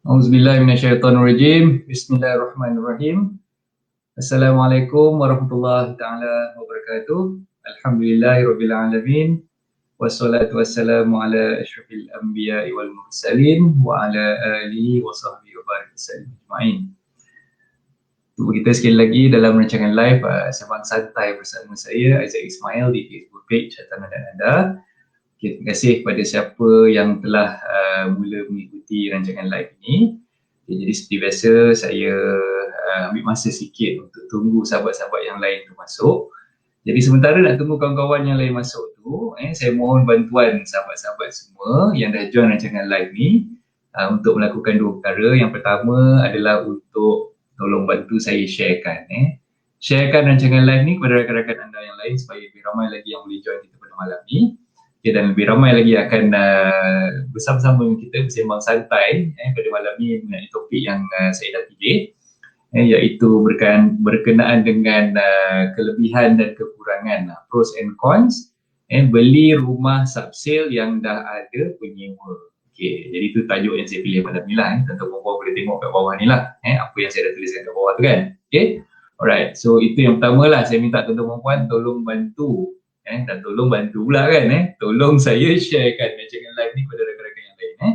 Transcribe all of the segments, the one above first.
Auzubillahi minasyaitonirrajim. Bismillahirrahmanirrahim. Assalamualaikum warahmatullahi taala wabarakatuh. Alhamdulillahirabbil alamin. Wassalatu wassalamu ala asyrafil anbiya'i wal mursalin wa ala alihi wa sahbihi wa barik wasallam ajma'in. Jumpa kita sekali lagi dalam rancangan live Sembang Santai bersama saya Aizat Ismail di Facebook page Tanah dan Anda. Okay, terima kasih kepada siapa yang telah mula mengikuti rancangan live ini. Okay, jadi seperti biasa saya ambil masa sikit untuk tunggu sahabat-sahabat yang lain tu masuk. Jadi sementara nak tunggu kawan-kawan yang lain masuk tu, saya mohon bantuan sahabat-sahabat semua yang dah join rancangan live ni untuk melakukan dua perkara. Yang pertama adalah untuk tolong bantu saya sharekan. Sharekan rancangan live ni kepada rakan-rakan anda yang lain supaya lebih ramai lagi yang boleh join kita pada malam ni. Okay, dan lebih ramai lagi akan bersama-sama dengan kita bersembang santai pada malam ni mengenai topik yang saya dah pilih, iaitu berkenaan dengan kelebihan dan kekurangan, pros and cons beli rumah subsale yang dah ada penyewa. Okay, jadi itu tajuk yang saya pilih malam ni lah. Tuan-tuan boleh tengok kat bawah ni lah apa yang saya dah tuliskan kat bawah tu kan. Okay, alright, so itu yang pertama lah. Saya minta tuan-tuan puan tolong bantu dan tolong bantu pula kan tolong saya sharekan rancangan live ni kepada rakan-rakan yang lain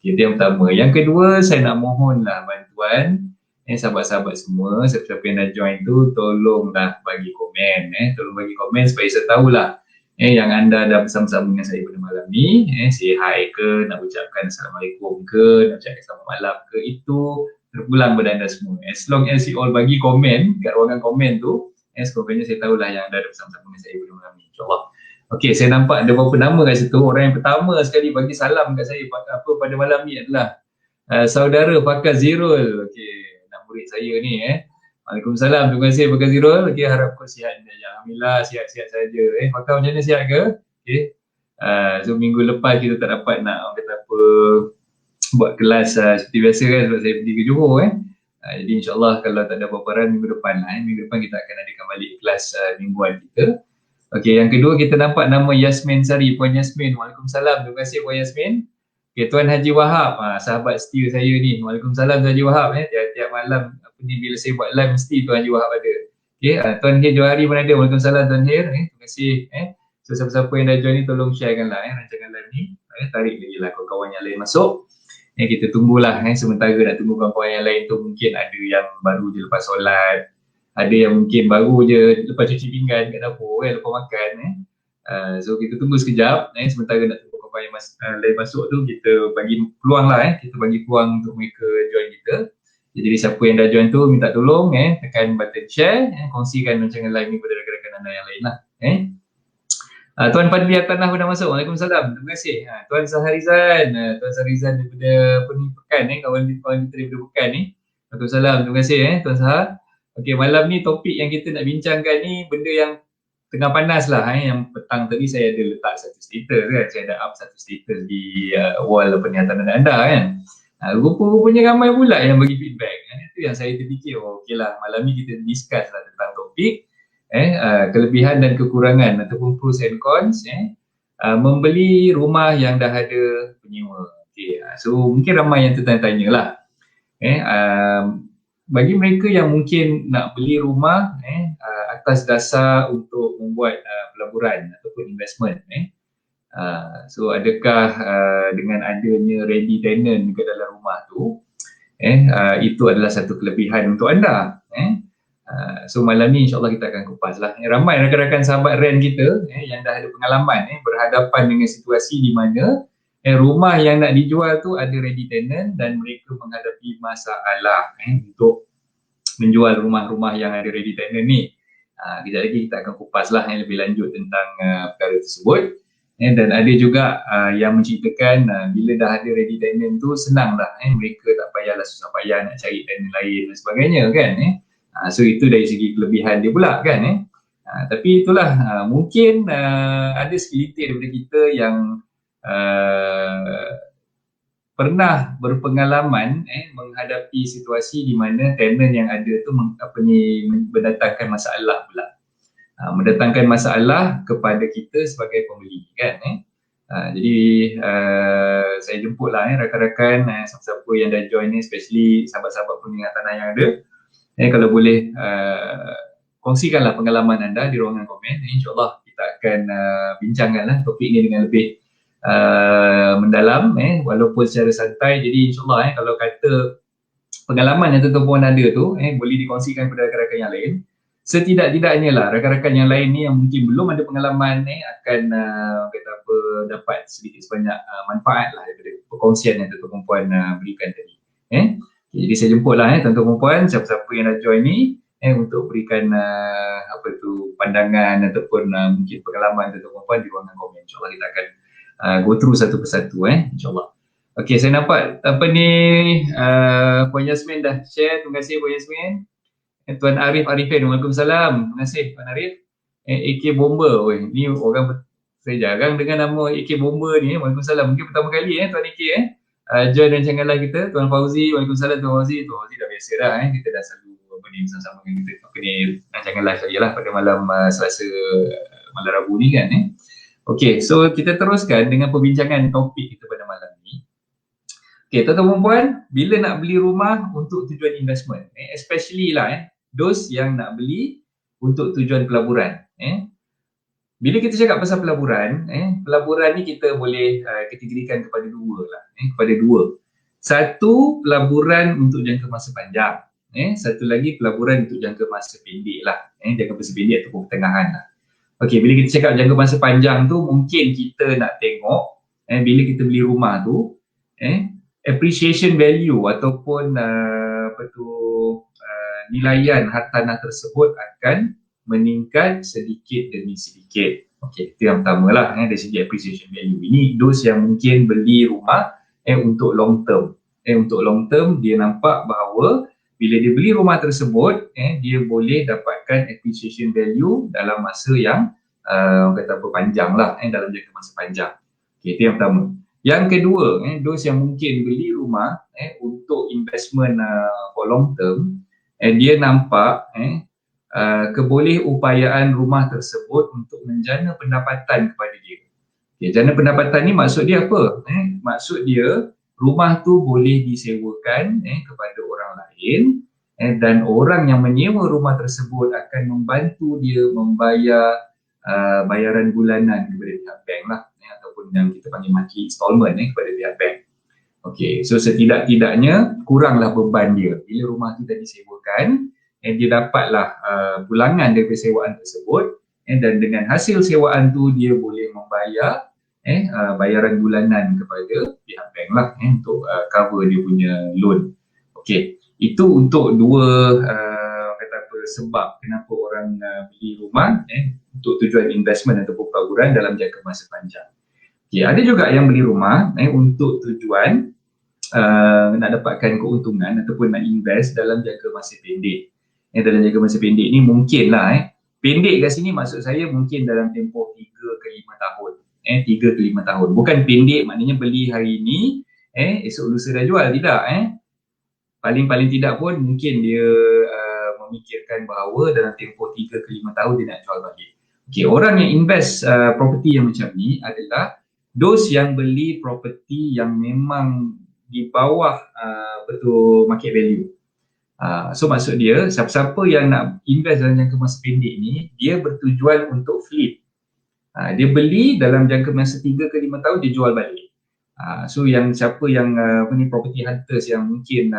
Itu yang pertama. Yang kedua, saya nak mohonlah bantuan sahabat-sahabat semua, siapa yang dah join tu tolonglah bagi komen tolong bagi komen supaya saya tahulah yang anda dah bersama-sama dengan saya pada malam ni, say hi ke, nak ucapkan assalamualaikum ke, nak ucapkan selamat malam ke, itu terpulang pada anda semua. As long as you all bagi komen kat ruangan komen tu, sekurang-kurangnya saya tahulah yang anda ada bersama-sama dengan saya pada malam ni, insyaAllah. Okey, saya nampak ada beberapa nama kat situ. Orang yang pertama sekali bagi salam kat saya pada malam ni adalah saudara Fakar Zirul. Okey, nak murid saya ni Waalaikumsalam, terima kasih Fakar Zirul. Okey, harap kau sihat. Alhamdulillah sihat-sihat saja. Fakar macam mana, sihat ke? Okey. So minggu lepas kita tak dapat nak kata apa buat kelas seperti biasa kan, sebab saya pergi ke Johor jadi insyaAllah kalau tak ada paparan minggu depan minggu depan kita akan adakan balik kelas mingguan kita. Okey, yang kedua kita nampak nama Yasmin Sari, Puan Yasmin. Waalaikumsalam, terima kasih Puan Yasmin. Okey, Tuan Haji Wahab, sahabat setia saya ni. Waalaikumsalam Tuan Haji Wahab. Tiap-tiap malam bila saya buat live mesti Tuan Haji Wahab ada. Okey, Tuan Hir Johari pun ada. Waalaikumsalam Tuan Hir. Terima kasih. So siapa-siapa yang dah join ni tolong sharekanlah rancangan live ni. Tarik lagi lah kawan-kawan yang lain masuk. Kita tunggulah sementara nak tunggu kawan-kawan yang lain tu. Mungkin ada yang baru je lepas solat, ada yang mungkin baru je lepas cuci pinggan kat dapur lepas makan. So kita tunggu sekejap sementara nak tunggu kawan-kawan yang lain masuk tu, kita bagi peluang lah kita bagi peluang untuk mereka join kita. Jadi siapa yang dah join tu minta tolong tekan button share, kongsikan rancangan live ni kepada rakan-rakan anda yang lain lah. Tuan Fadli Tanah pun dah masuk. Waalaikumsalam, terima kasih. Tuan Saharizan, Tuan Saharizan daripada Pekan kawan kita daripada Pekan ni. Waalaikumsalam, terima kasih Tuan Sahar. Okey, malam ni topik yang kita nak bincangkan ni benda yang tengah panas lah. Yang petang tadi saya ada letak satu status kan, saya ada up satu status di wall penyiaran anda kan. Rupa-rupanya ramai pula yang bagi feedback. Itu yang saya terfikir, okey lah malam ni kita discuss lah tentang topik kelebihan dan kekurangan ataupun pros and cons membeli rumah yang dah ada penyewa. Okay. So mungkin ramai yang tertanya-tanya lah bagi mereka yang mungkin nak beli rumah atas dasar untuk membuat pelaburan ataupun investment so adakah dengan adanya ready tenant ke dalam rumah tu itu adalah satu kelebihan untuk anda. So malam ni insyaAllah kita akan kupas lah. Ramai rakan-rakan sahabat rent kita yang dah ada pengalaman berhadapan dengan situasi di mana rumah yang nak dijual tu ada ready tenant dan mereka menghadapi masalah untuk menjual rumah-rumah yang ada ready tenant ni. Kejap lagi kita akan kupas lah lebih lanjut tentang perkara tersebut. Dan ada juga yang menceritakan bila dah ada ready tenant tu senang lah, mereka tak payahlah susah payah nak cari tenant lain dan sebagainya kan. So itu dari segi kelebihan dia pula kan. Tapi itulah mungkin ada segelintir daripada kita yang pernah berpengalaman menghadapi situasi di mana tenant yang ada tu mendatangkan masalah pula. Mendatangkan masalah kepada kita sebagai pembeli kan. Jadi saya jemputlah rakan-rakan siapa-siapa yang dah join ni, especially sahabat-sahabat Kuningan Tanah yang ada. Kalau boleh kongsikanlah pengalaman anda di ruangan komen. InsyaAllah kita akan bincangkanlah topik ini dengan lebih mendalam, walaupun secara santai. Jadi insyaAllah kalau kata pengalaman yang tuan-tuan ada tu boleh dikongsikan kepada rakan-rakan yang lain. Setidak-tidaknya lah rakan-rakan yang lain ni yang mungkin belum ada pengalaman akan dapat sedikit sebanyak manfaat lah daripada perkongsian yang tuan-tuan puan berikan tadi. Jadi saya jemputlah tuan-tuan puan, siapa-siapa yang dah join ni untuk berikan pandangan ataupun mungkin pengalaman tuan-tuan puan di ruangan komen. InsyaAllah kita akan go through satu persatu insyaAllah. Okey, saya nampak Puan Yasmin dah share. Terima kasih Puan Yasmin. Tuan Arif Arifin, Waalaikumsalam. Terima kasih Tuan Arif. AK Bomber, ni orang saya jarang dengar nama AK Bomber ni. Waalaikumsalam. Mungkin pertama kali Tuan AK join rancangan live kita. Tuan Fauzi, Waalaikumsalam Tuan Fauzi. Tuan Fauzi dah biasa dah kita dah selalu bersama-sama dengan kita. Ni rancangan live sajalah pada malam Selasa, malam Rabu ni kan. Okey, so kita teruskan dengan perbincangan topik kita pada malam ni. Okey, tuan-tuan puan, bila nak beli rumah untuk tujuan investment, especially lah those yang nak beli untuk tujuan pelaburan. Bila kita cakap pasal pelaburan, pelaburan ni kita boleh kategorikan kepada dua lah, kepada dua. Satu, pelaburan untuk jangka masa panjang. Satu lagi pelaburan untuk jangka masa pendek lah. Jangka masa pendek ataupun pertengahan lah. Okey, bila kita cakap jangka masa panjang tu, mungkin kita nak tengok bila kita beli rumah tu, appreciation value ataupun nilaian hartanah tersebut akan meningkat sedikit demi sedikit. Okey, itu yang pertama lah dari segi appreciation value. Ini those yang mungkin beli rumah untuk long term. Untuk long term dia nampak bahawa bila dia beli rumah tersebut dia boleh dapatkan appreciation value dalam masa yang panjang lah, dalam jangka masa panjang. Okey, itu yang pertama. Yang kedua, those yang mungkin beli rumah untuk investment for long term, dia nampak kebolehupayaan rumah tersebut untuk menjana pendapatan kepada dia. Okay, jana pendapatan ni maksud dia apa? Maksud dia rumah tu boleh disewakan kepada orang lain dan orang yang menyewa rumah tersebut akan membantu dia membayar bayaran bulanan kepada pihak bank lah, ataupun yang kita panggil monthly installment kepada pihak bank. Okey, so setidak-tidaknya kuranglah beban dia. Bila rumah tu dah disewakan, dia dapatlah pulangan daripada sewaan tersebut, dan dengan hasil sewaan tu dia boleh membayar bayaran bulanan kepada pihak bank lah untuk cover dia punya loan. Okey, itu untuk dua sebab kenapa orang beli rumah untuk tujuan investment ataupun pelaburan dalam jangka masa panjang. Okay, ada juga yang beli rumah untuk tujuan nak dapatkan keuntungan ataupun nak invest dalam jangka masa pendek. Dalam jangka masa pendek ni mungkin lah pendek kat sini maksud saya mungkin dalam tempoh 3 ke 5 tahun. 3 ke 5 tahun. Bukan pendek maknanya beli hari ni esok lusa dah jual, tidak. Paling-paling tidak pun mungkin dia memikirkan bahawa dalam tempoh 3 ke 5 tahun dia nak jual balik. Okay, orang yang invest property yang macam ni adalah those yang beli property yang memang di bawah market value. So maksud dia, siapa-siapa yang nak invest dalam jangka masa pendek ni, dia bertujuan untuk flip. Dia beli dalam jangka masa 3 ke 5 tahun, dia jual balik. So yang siapa yang property hunters yang mungkin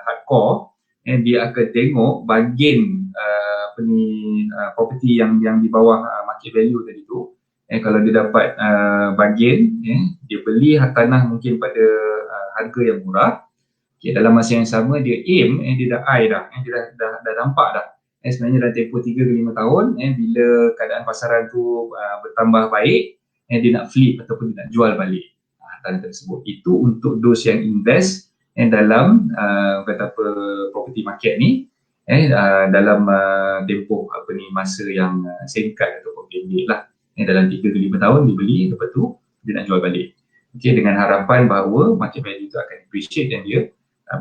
hardcore, dia akan tengok bahagian property yang di bawah market value tadi tu. Kalau dia dapat bahagian, dia beli tanah mungkin pada harga yang murah. Okay, dalam masa yang sama dia aim, dia dah eye dah, dia dah nampak dah. Sebenarnya dalam tempoh 3 ke 5 tahun, bila keadaan pasaran tu bertambah baik, dia nak flip ataupun dia nak jual balik tanah tersebut. Itu untuk those yang invest dalam property market ni dalam tempoh masa yang singkat ataupun pendek lah. Dalam 3 ke 5 tahun dia beli, lepas tu dia nak jual balik. Okay, dengan harapan bahawa market value tu akan appreciate dan dia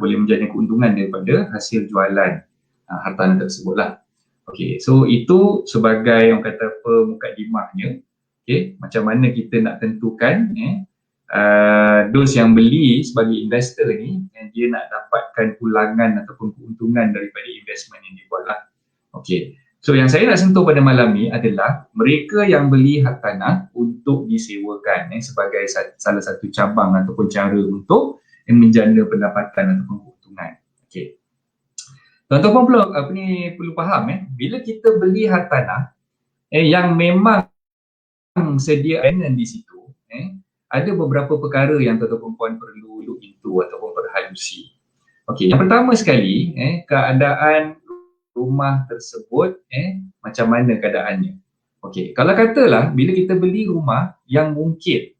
boleh menjadi keuntungan daripada hasil jualan hartanah tersebut lah. Okay, so itu sebagai mukadimahnya. Okay, macam mana kita nak tentukan those yang beli sebagai investor ni, dia nak dapatkan pulangan ataupun keuntungan daripada investment yang dia buat lah. Okay, so yang saya nak sentuh pada malam ni adalah mereka yang beli hak tanah untuk disewakan sebagai salah satu cabang ataupun cara untuk menjana pendapatan ataupun keuntungan. Okay, tuan-tuan perlu faham bila kita beli hak tanah yang memang sedia tenant di situ, ada beberapa perkara yang tuan-tuan perlu look into ataupun berhalusi. Okey, yang pertama sekali, keadaan rumah tersebut macam mana keadaannya. Okey, kalau katalah bila kita beli rumah yang mungkin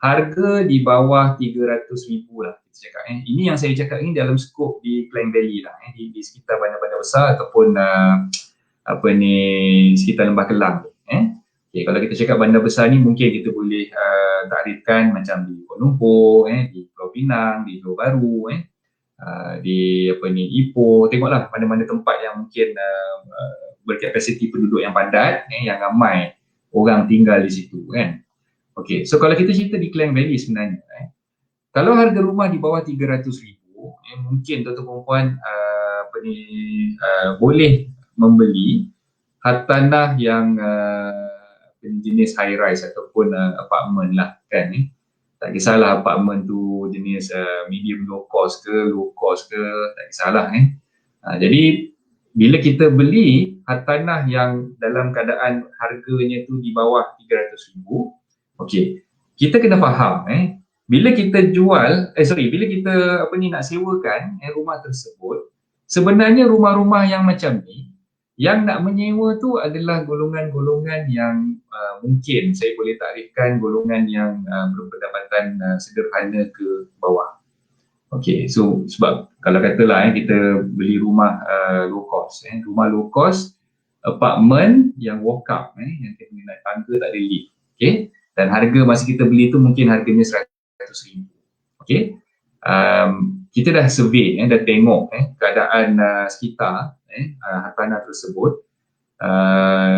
harga di bawah 300,000 lah kita cakap. Ini yang saya cakap ini dalam skop di Klang Valley lah, di sekitar bandar-bandar besar ataupun sekitar Lembah Kelang. Okay, kalau kita cakap bandar besar ni mungkin kita boleh takrifkan macam di Kuala Lumpur, di Pulau Pinang, di Johor Bahru, di Ipoh. Tengoklah mana-mana tempat yang mungkin berkapasiti penduduk yang padat, yang ramai orang tinggal di situ kan. Okey, so kalau kita cerita di Klang Valley sebenarnya, kalau harga rumah di bawah 300,000, mungkin tuan-tuan boleh membeli hak tanah yang jenis high rise ataupun apartment lah kan. Tak kisahlah apartment tu jenis medium low cost ke low cost ke, tak kisahlah jadi bila kita beli hak tanah yang dalam keadaan harganya tu di bawah 300,000, okey, kita kena faham bila kita jual bila kita nak sewakan rumah tersebut, sebenarnya rumah-rumah yang macam ni yang nak menyewa tu adalah golongan-golongan yang mungkin saya boleh takrifkan golongan yang berpendapatan sederhana ke bawah. Okey, so sebab kalau katalah kita beli rumah low cost, rumah low cost, apartment yang walk up, yang kita naik tangga tak ada lift, okey, dan harga masa kita beli tu mungkin harganya 100,000. Okey, kita dah survey, dah tengok keadaan sekitar tanah tersebut.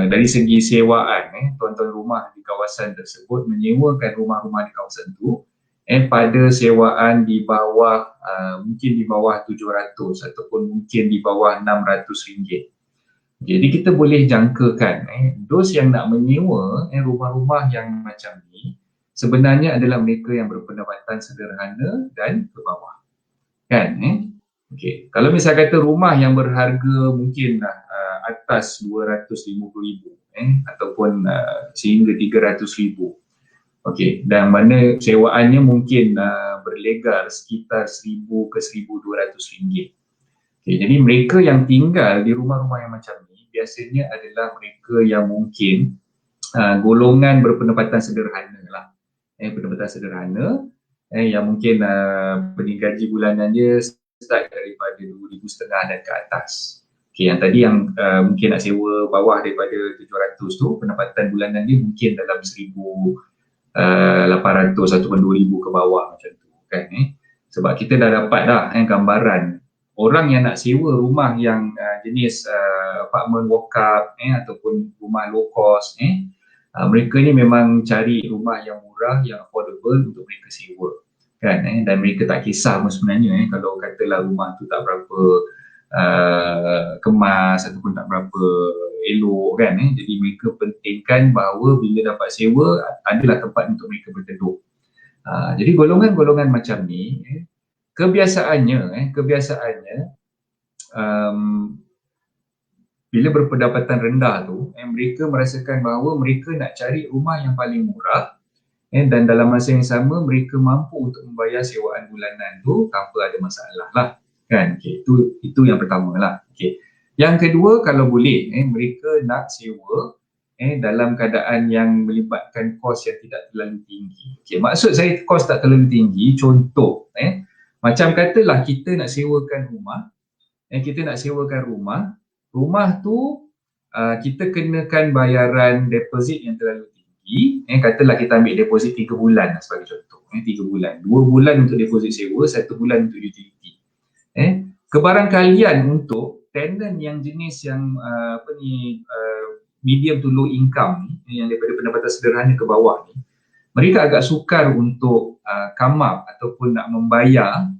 Dari segi sewaan, tuan-tuan rumah di kawasan tersebut menyewakan rumah-rumah di kawasan tu pada sewaan di bawah mungkin di bawah 700 ataupun mungkin di bawah 600 ringgit. Jadi kita boleh jangkakan those yang nak menyewa rumah-rumah yang macam ni sebenarnya adalah mereka yang berpendapatan sederhana dan ke bawah kan. Okey, kalau misal kata rumah yang berharga mungkin atas 250,000 ataupun sehingga 300,000. Okey, dan mana sewaannya mungkin berlegar sekitar 1,000 ke 1,200 ringgit. Okey, jadi mereka yang tinggal di rumah-rumah yang macam ni biasanya adalah mereka yang mungkin golongan berpendapatan sederhana lah. Pendapatan sederhana yang mungkin gaji bulanannya start daripada 2,500 dan ke atas. Okay, yang tadi yang mungkin nak sewa bawah daripada 700 tu, pendapatan bulanan dia mungkin dalam 1,800 ataupun 2,000 ke bawah macam tu kan. Sebab kita dah dapat dah gambaran orang yang nak sewa rumah yang jenis apartment walk up ataupun rumah low cost, mereka ni memang cari rumah yang murah, yang affordable untuk mereka sewa kan. Dan mereka tak kisah pun sebenarnya kalau katalah rumah tu tak berapa kemas ataupun tak berapa elok kan. Jadi mereka pentingkan bahawa bila dapat sewa adalah tempat untuk mereka berteduh. Jadi golongan-golongan macam ni kebiasaannya bila berpendapatan rendah tu mereka merasakan bahawa mereka nak cari rumah yang paling murah dan dalam masa yang sama mereka mampu untuk membayar sewaan bulanan tu tanpa ada masalah lah kan. Okay, itu yang pertama lah. Okay. Yang kedua, kalau boleh mereka nak sewa dalam keadaan yang melibatkan kos yang tidak terlalu tinggi. Okay, maksud saya kos tak terlalu tinggi, contoh macam katalah kita nak sewakan rumah tu kita kenakan bayaran deposit yang terlalu tinggi. Katalah kita ambil deposit 3 bulan sebagai contoh, 3 bulan, 2 bulan untuk deposit sewa, 1 bulan untuk utility. Kebarangkalian untuk tenant yang jenis yang medium to low income ni, yang daripada pendapatan sederhana ke bawah ni, mereka agak sukar untuk come up ataupun nak membayar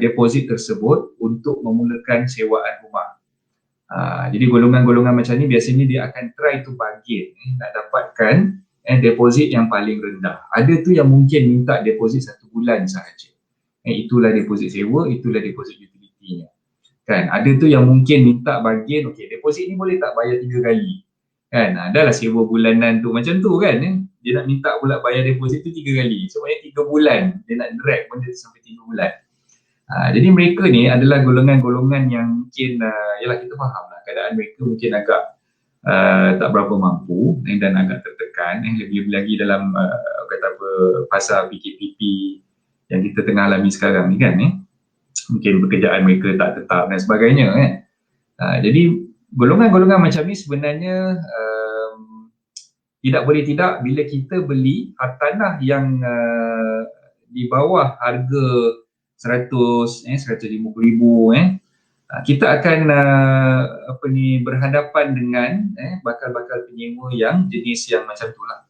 deposit tersebut untuk memulakan sewaan rumah. Jadi golongan-golongan macam ni biasanya dia akan try to bargain nak dapatkan deposit yang paling rendah. Ada tu yang mungkin minta deposit 1 bulan sahaja. Itulah deposit sewa, itulah deposit utility-nya. Kan, ada tu yang mungkin minta bargain, okey, deposit ni boleh tak bayar 3 kali. Kan, adalah sewa bulanan tu macam tu kan. Dia nak minta pula bayar deposit tu 3 kali. So maknanya 3 bulan dia nak drag benda tu sampai 3 bulan. Jadi mereka ni adalah golongan-golongan yang mungkin yalah, kita faham lah keadaan mereka mungkin agak tak berapa mampu dan agak tertekan, lebih lagi dalam kata apa, pasal PKPP yang kita tengah alami sekarang ni kan. Mungkin pekerjaan mereka tak tetap dan sebagainya kan. Jadi golongan-golongan macam ni sebenarnya tidak boleh tidak, bila kita beli hartanah yang di bawah harga 150,000 kita akan berhadapan dengan bakal-bakal penyewa yang jenis yang macam tu lah.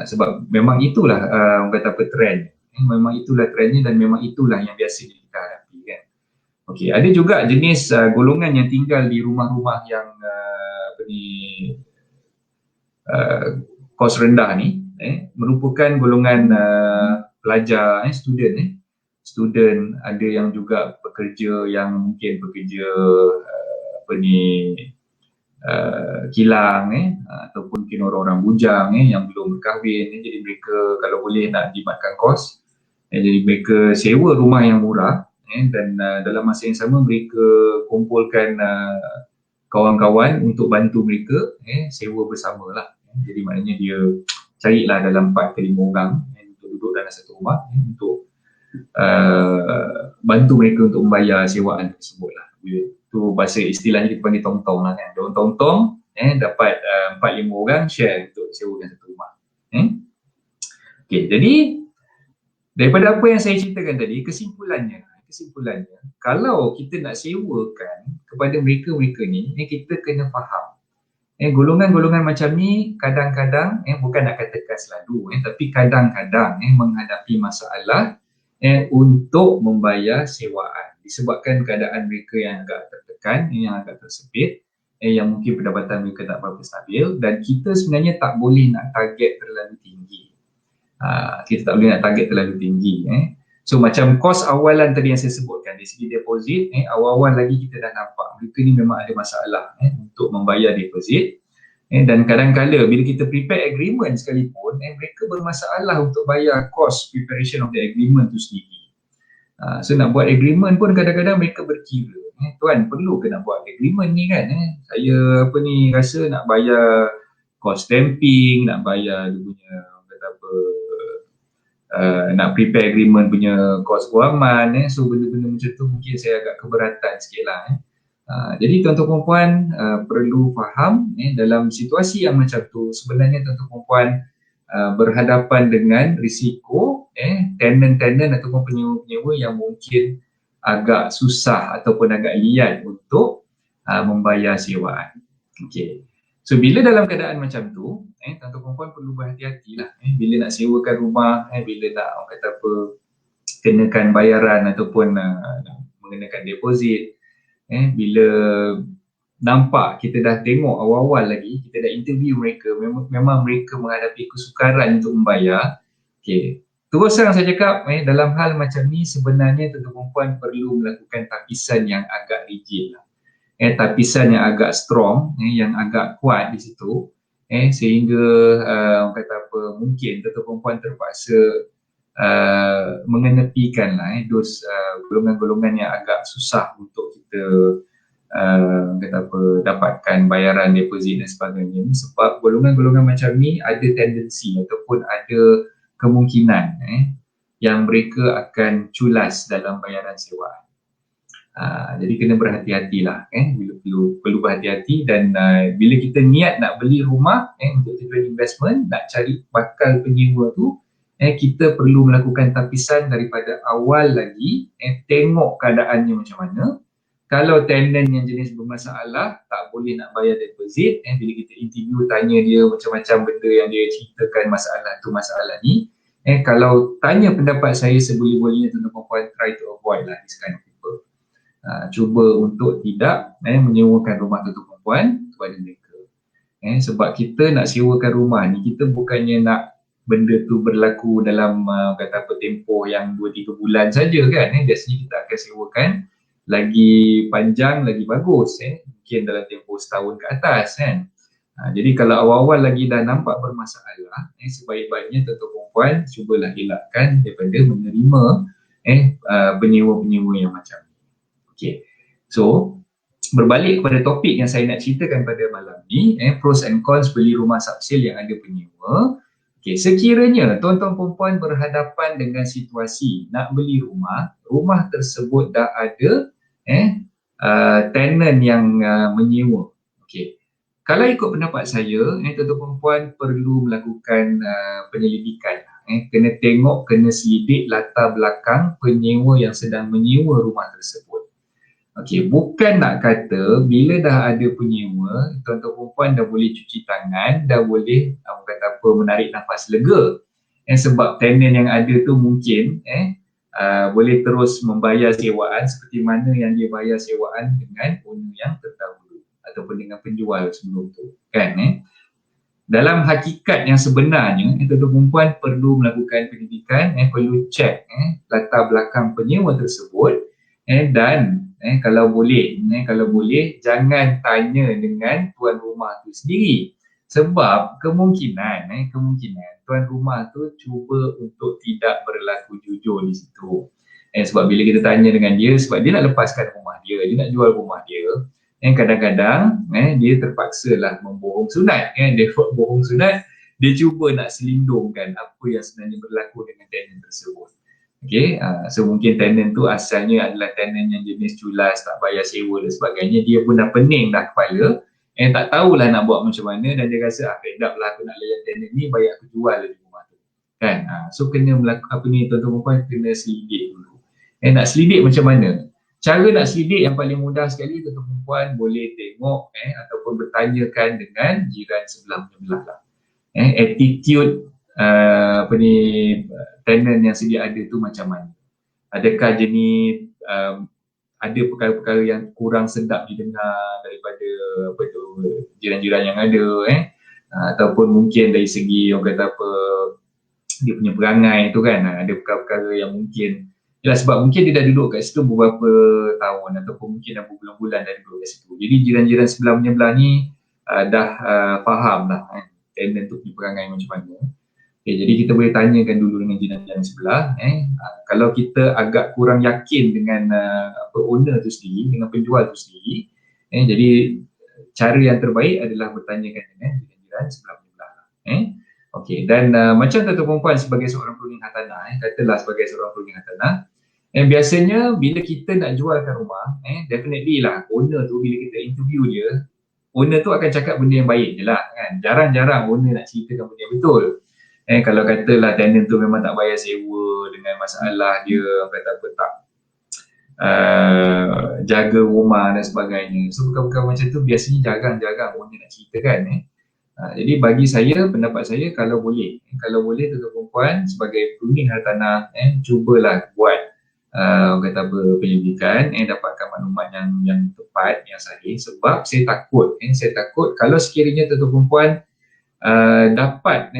Sebab memang itulah orang kata apa, trend. Memang itulah trendnya dan memang itulah yang biasa kita hadapi kan. Okey, ada juga jenis golongan yang tinggal di rumah-rumah yang kos rendah ni, merupakan golongan pelajar, student, ada yang juga pekerja yang mungkin bekerja kilang ataupun mungkin orang-orang bujang yang belum berkahwin, jadi mereka kalau boleh nak jimatkan kos, jadi mereka sewa rumah yang murah dan dalam masa yang sama mereka kumpulkan kawan-kawan untuk bantu mereka sewa bersama lah. Jadi maknanya dia carilah dalam 4 ke 5 orang untuk duduk dalam satu rumah untuk bantu mereka untuk membayar sewaan tersebut lah. Itu bahasa istilahnya kita panggil tong-tong lah kan. Daun tong-tong dapat 4-5 orang share untuk sewakan satu rumah. Okey, jadi daripada apa yang saya ceritakan tadi, kesimpulannya kalau kita nak sewakan kepada mereka-mereka ni, kita kena faham golongan-golongan macam ni kadang-kadang bukan nak katakan selalu tapi kadang-kadang menghadapi masalah untuk membayar sewaan disebabkan keadaan mereka yang agak tertekan, yang agak tersepit, yang mungkin pendapatan mereka tak berapa stabil, dan kita sebenarnya tak boleh nak target terlalu tinggi. So macam kos awalan tadi yang saya sebutkan, dari segi deposit, awal-awal lagi kita dah nampak mereka ni memang ada masalah untuk membayar deposit, dan kadang-kala bila kita prepare agreement sekalipun, mereka bermasalah untuk bayar cost preparation of the agreement tu sendiri. So nak buat agreement pun kadang-kadang mereka berkira, tuan perlu ke nak buat agreement ni kan, saya rasa nak bayar cost stamping, nak bayar dia punya kata apa, nak prepare agreement punya kos guaman, so benda-benda macam tu mungkin saya agak keberatan sikit lah. Jadi tuan-tuan perempuan perlu faham dalam situasi yang macam tu sebenarnya tuan-tuan perempuan berhadapan dengan risiko tenant-tenant ataupun penyewa-penyewa yang mungkin agak susah ataupun agak liat untuk membayar sewaan. Okay. So bila dalam keadaan macam tu, tuan-tuan perempuan perlu berhati-hati lah bila nak sewakan rumah, bila nak orang kata apa, kenakan bayaran ataupun nak mengenakan deposit, bila nampak kita dah tengok awal-awal lagi, kita dah interview mereka, memang mereka menghadapi kesukaran untuk membayar. Okay. Terus terang saya cakap, dalam hal macam ni sebenarnya tuan-tuan perempuan perlu melakukan tapisan yang agak rigid lah. Tapisan yang agak strong, yang agak kuat di situ, sehingga orang kata apa, mungkin tuan-tuan perempuan terpaksa mengenepikan lah those golongan-golongan yang agak susah untuk kita kata apa, dapatkan bayaran deposit dan sebagainya. Sebab golongan-golongan macam ni ada tendensi ataupun ada kemungkinan yang mereka akan culas dalam bayaran sewaan. Jadi kena berhati-hatilah, perlu berhati-hati, dan bila kita niat nak beli rumah untuk tujuan investment, nak cari bakal penyewa tu, kita perlu melakukan tapisan daripada awal lagi, tengok keadaannya macam mana, Kalau tenant yang jenis bermasalah, tak boleh nak bayar deposit. Bila kita interview, tanya dia macam-macam benda yang dia ceritakan masalah ni. Kalau tanya pendapat saya, seboleh-bolehnya tuan-tuan perempuan try to avoid lah this kind of people. Cuba untuk tidak menyewakan rumah tuan-tuan perempuan kepada mereka. Sebab kita nak sewakan rumah ni, kita bukannya nak benda tu berlaku dalam kata apa, tempoh yang 2-3 bulan saja kan. Biasanya kita akan sewakan lagi panjang, lagi bagus, mungkin dalam tempoh setahun ke atas kan. Jadi kalau awal-awal lagi dah nampak bermasalah, sebaik-baiknya tuan-tuan perempuan cubalah elakkan daripada menerima penyewa-penyewa yang macam ni. Okay. So berbalik kepada topik yang saya nak ceritakan pada malam ni, pros and cons beli rumah subsale yang ada penyewa. Okay, sekiranya tuan-tuan perempuan berhadapan dengan situasi nak beli rumah tersebut dah ada tenant yang menyewa. Okay. Kalau ikut pendapat saya, tuan-tuan perempuan perlu melakukan penyelidikan. Kena tengok, kena selidik latar belakang penyewa yang sedang menyewa rumah tersebut. Okey, bukan nak kata bila dah ada penyewa, tuan-tuan perempuan dah boleh cuci tangan, dah boleh menarik nafas lega. Sebab tenant yang ada tu mungkin boleh terus membayar sewaan seperti mana yang dia bayar sewaan dengan owner yang terdahulu ataupun dengan penjual sebelum tu, kan? Dalam hakikat yang sebenarnya, tuan-tuan perempuan perlu melakukan pendidikan, perlu cek latar belakang penyewa tersebut, dan kalau boleh jangan tanya dengan tuan rumah tu sendiri, sebab kemungkinan tuan rumah tu cuba untuk tidak berlaku jujur di situ. Sebab bila kita tanya dengan dia, sebab dia nak lepaskan rumah dia nak jual rumah dia, kadang-kadang dia terpaksa lah membohong sunat. Dia bohong sunat, dia cuba nak selindungkan apa yang sebenarnya berlaku dengan tenant tersebut. Okay, so mungkin tenant tu asalnya adalah tenant yang jenis culas, tak bayar sewa dan sebagainya. Dia pun dah pening dah kepala, tak tahulah nak buat macam mana, dan dia rasa fed up lah aku nak layan tenant ni, bayar aku jual lagi rumah tu, kan? So kena tuan-tuan perempuan kena selidik dulu. Nak selidik macam mana? Cara nak selidik yang paling mudah sekali, tuan-tuan perempuan boleh tengok ataupun bertanyakan dengan jiran sebelah menyebelah lah. Attitude tenant yang sedia ada tu macam mana? Adakah jenis ada perkara-perkara yang kurang sedap didengar daripada jiran-jiran yang ada, ataupun mungkin dari segi orang kata dia punya perangai tu kan, ada perkara-perkara yang mungkin sebab mungkin dia dah duduk kat situ beberapa tahun ataupun mungkin dah berbulan-bulan dah duduk kat situ. Jadi jiran-jiran sebelah menyebelah ni dah faham lah tenant tu punya perangai macam mana. Okay, jadi kita boleh tanyakan dulu dengan jiran-jiran sebelah. Kalau kita agak kurang yakin dengan owner tu sendiri, dengan penjual tu sendiri, jadi cara yang terbaik adalah bertanyakan dengan jiran-jiran sebelah menyebelah. Okay, dan macam tuan-tuan perempuan sebagai seorang penghuni hartanah, katalah sebagai seorang penghuni hartanah, biasanya bila kita nak jualkan rumah, definitely lah owner tu bila kita interview dia, owner tu akan cakap benda yang baik je lah kan. Jarang-jarang owner nak ceritakan benda yang betul. Kalau katalah tenant tu memang tak bayar sewa dengan masalah dia tak jaga rumah dan sebagainya. So perkara-perkara macam tu biasanya jarang-jarang owner nak ceritakan. Jadi bagi saya, pendapat saya, kalau boleh tuan-tuan perempuan sebagai penghuni hartanah, cubalah buat penyelidikan, dapatkan maklumat yang tepat, yang sahih. Sebab saya takut kalau sekiranya tuan-tuan perempuan dapat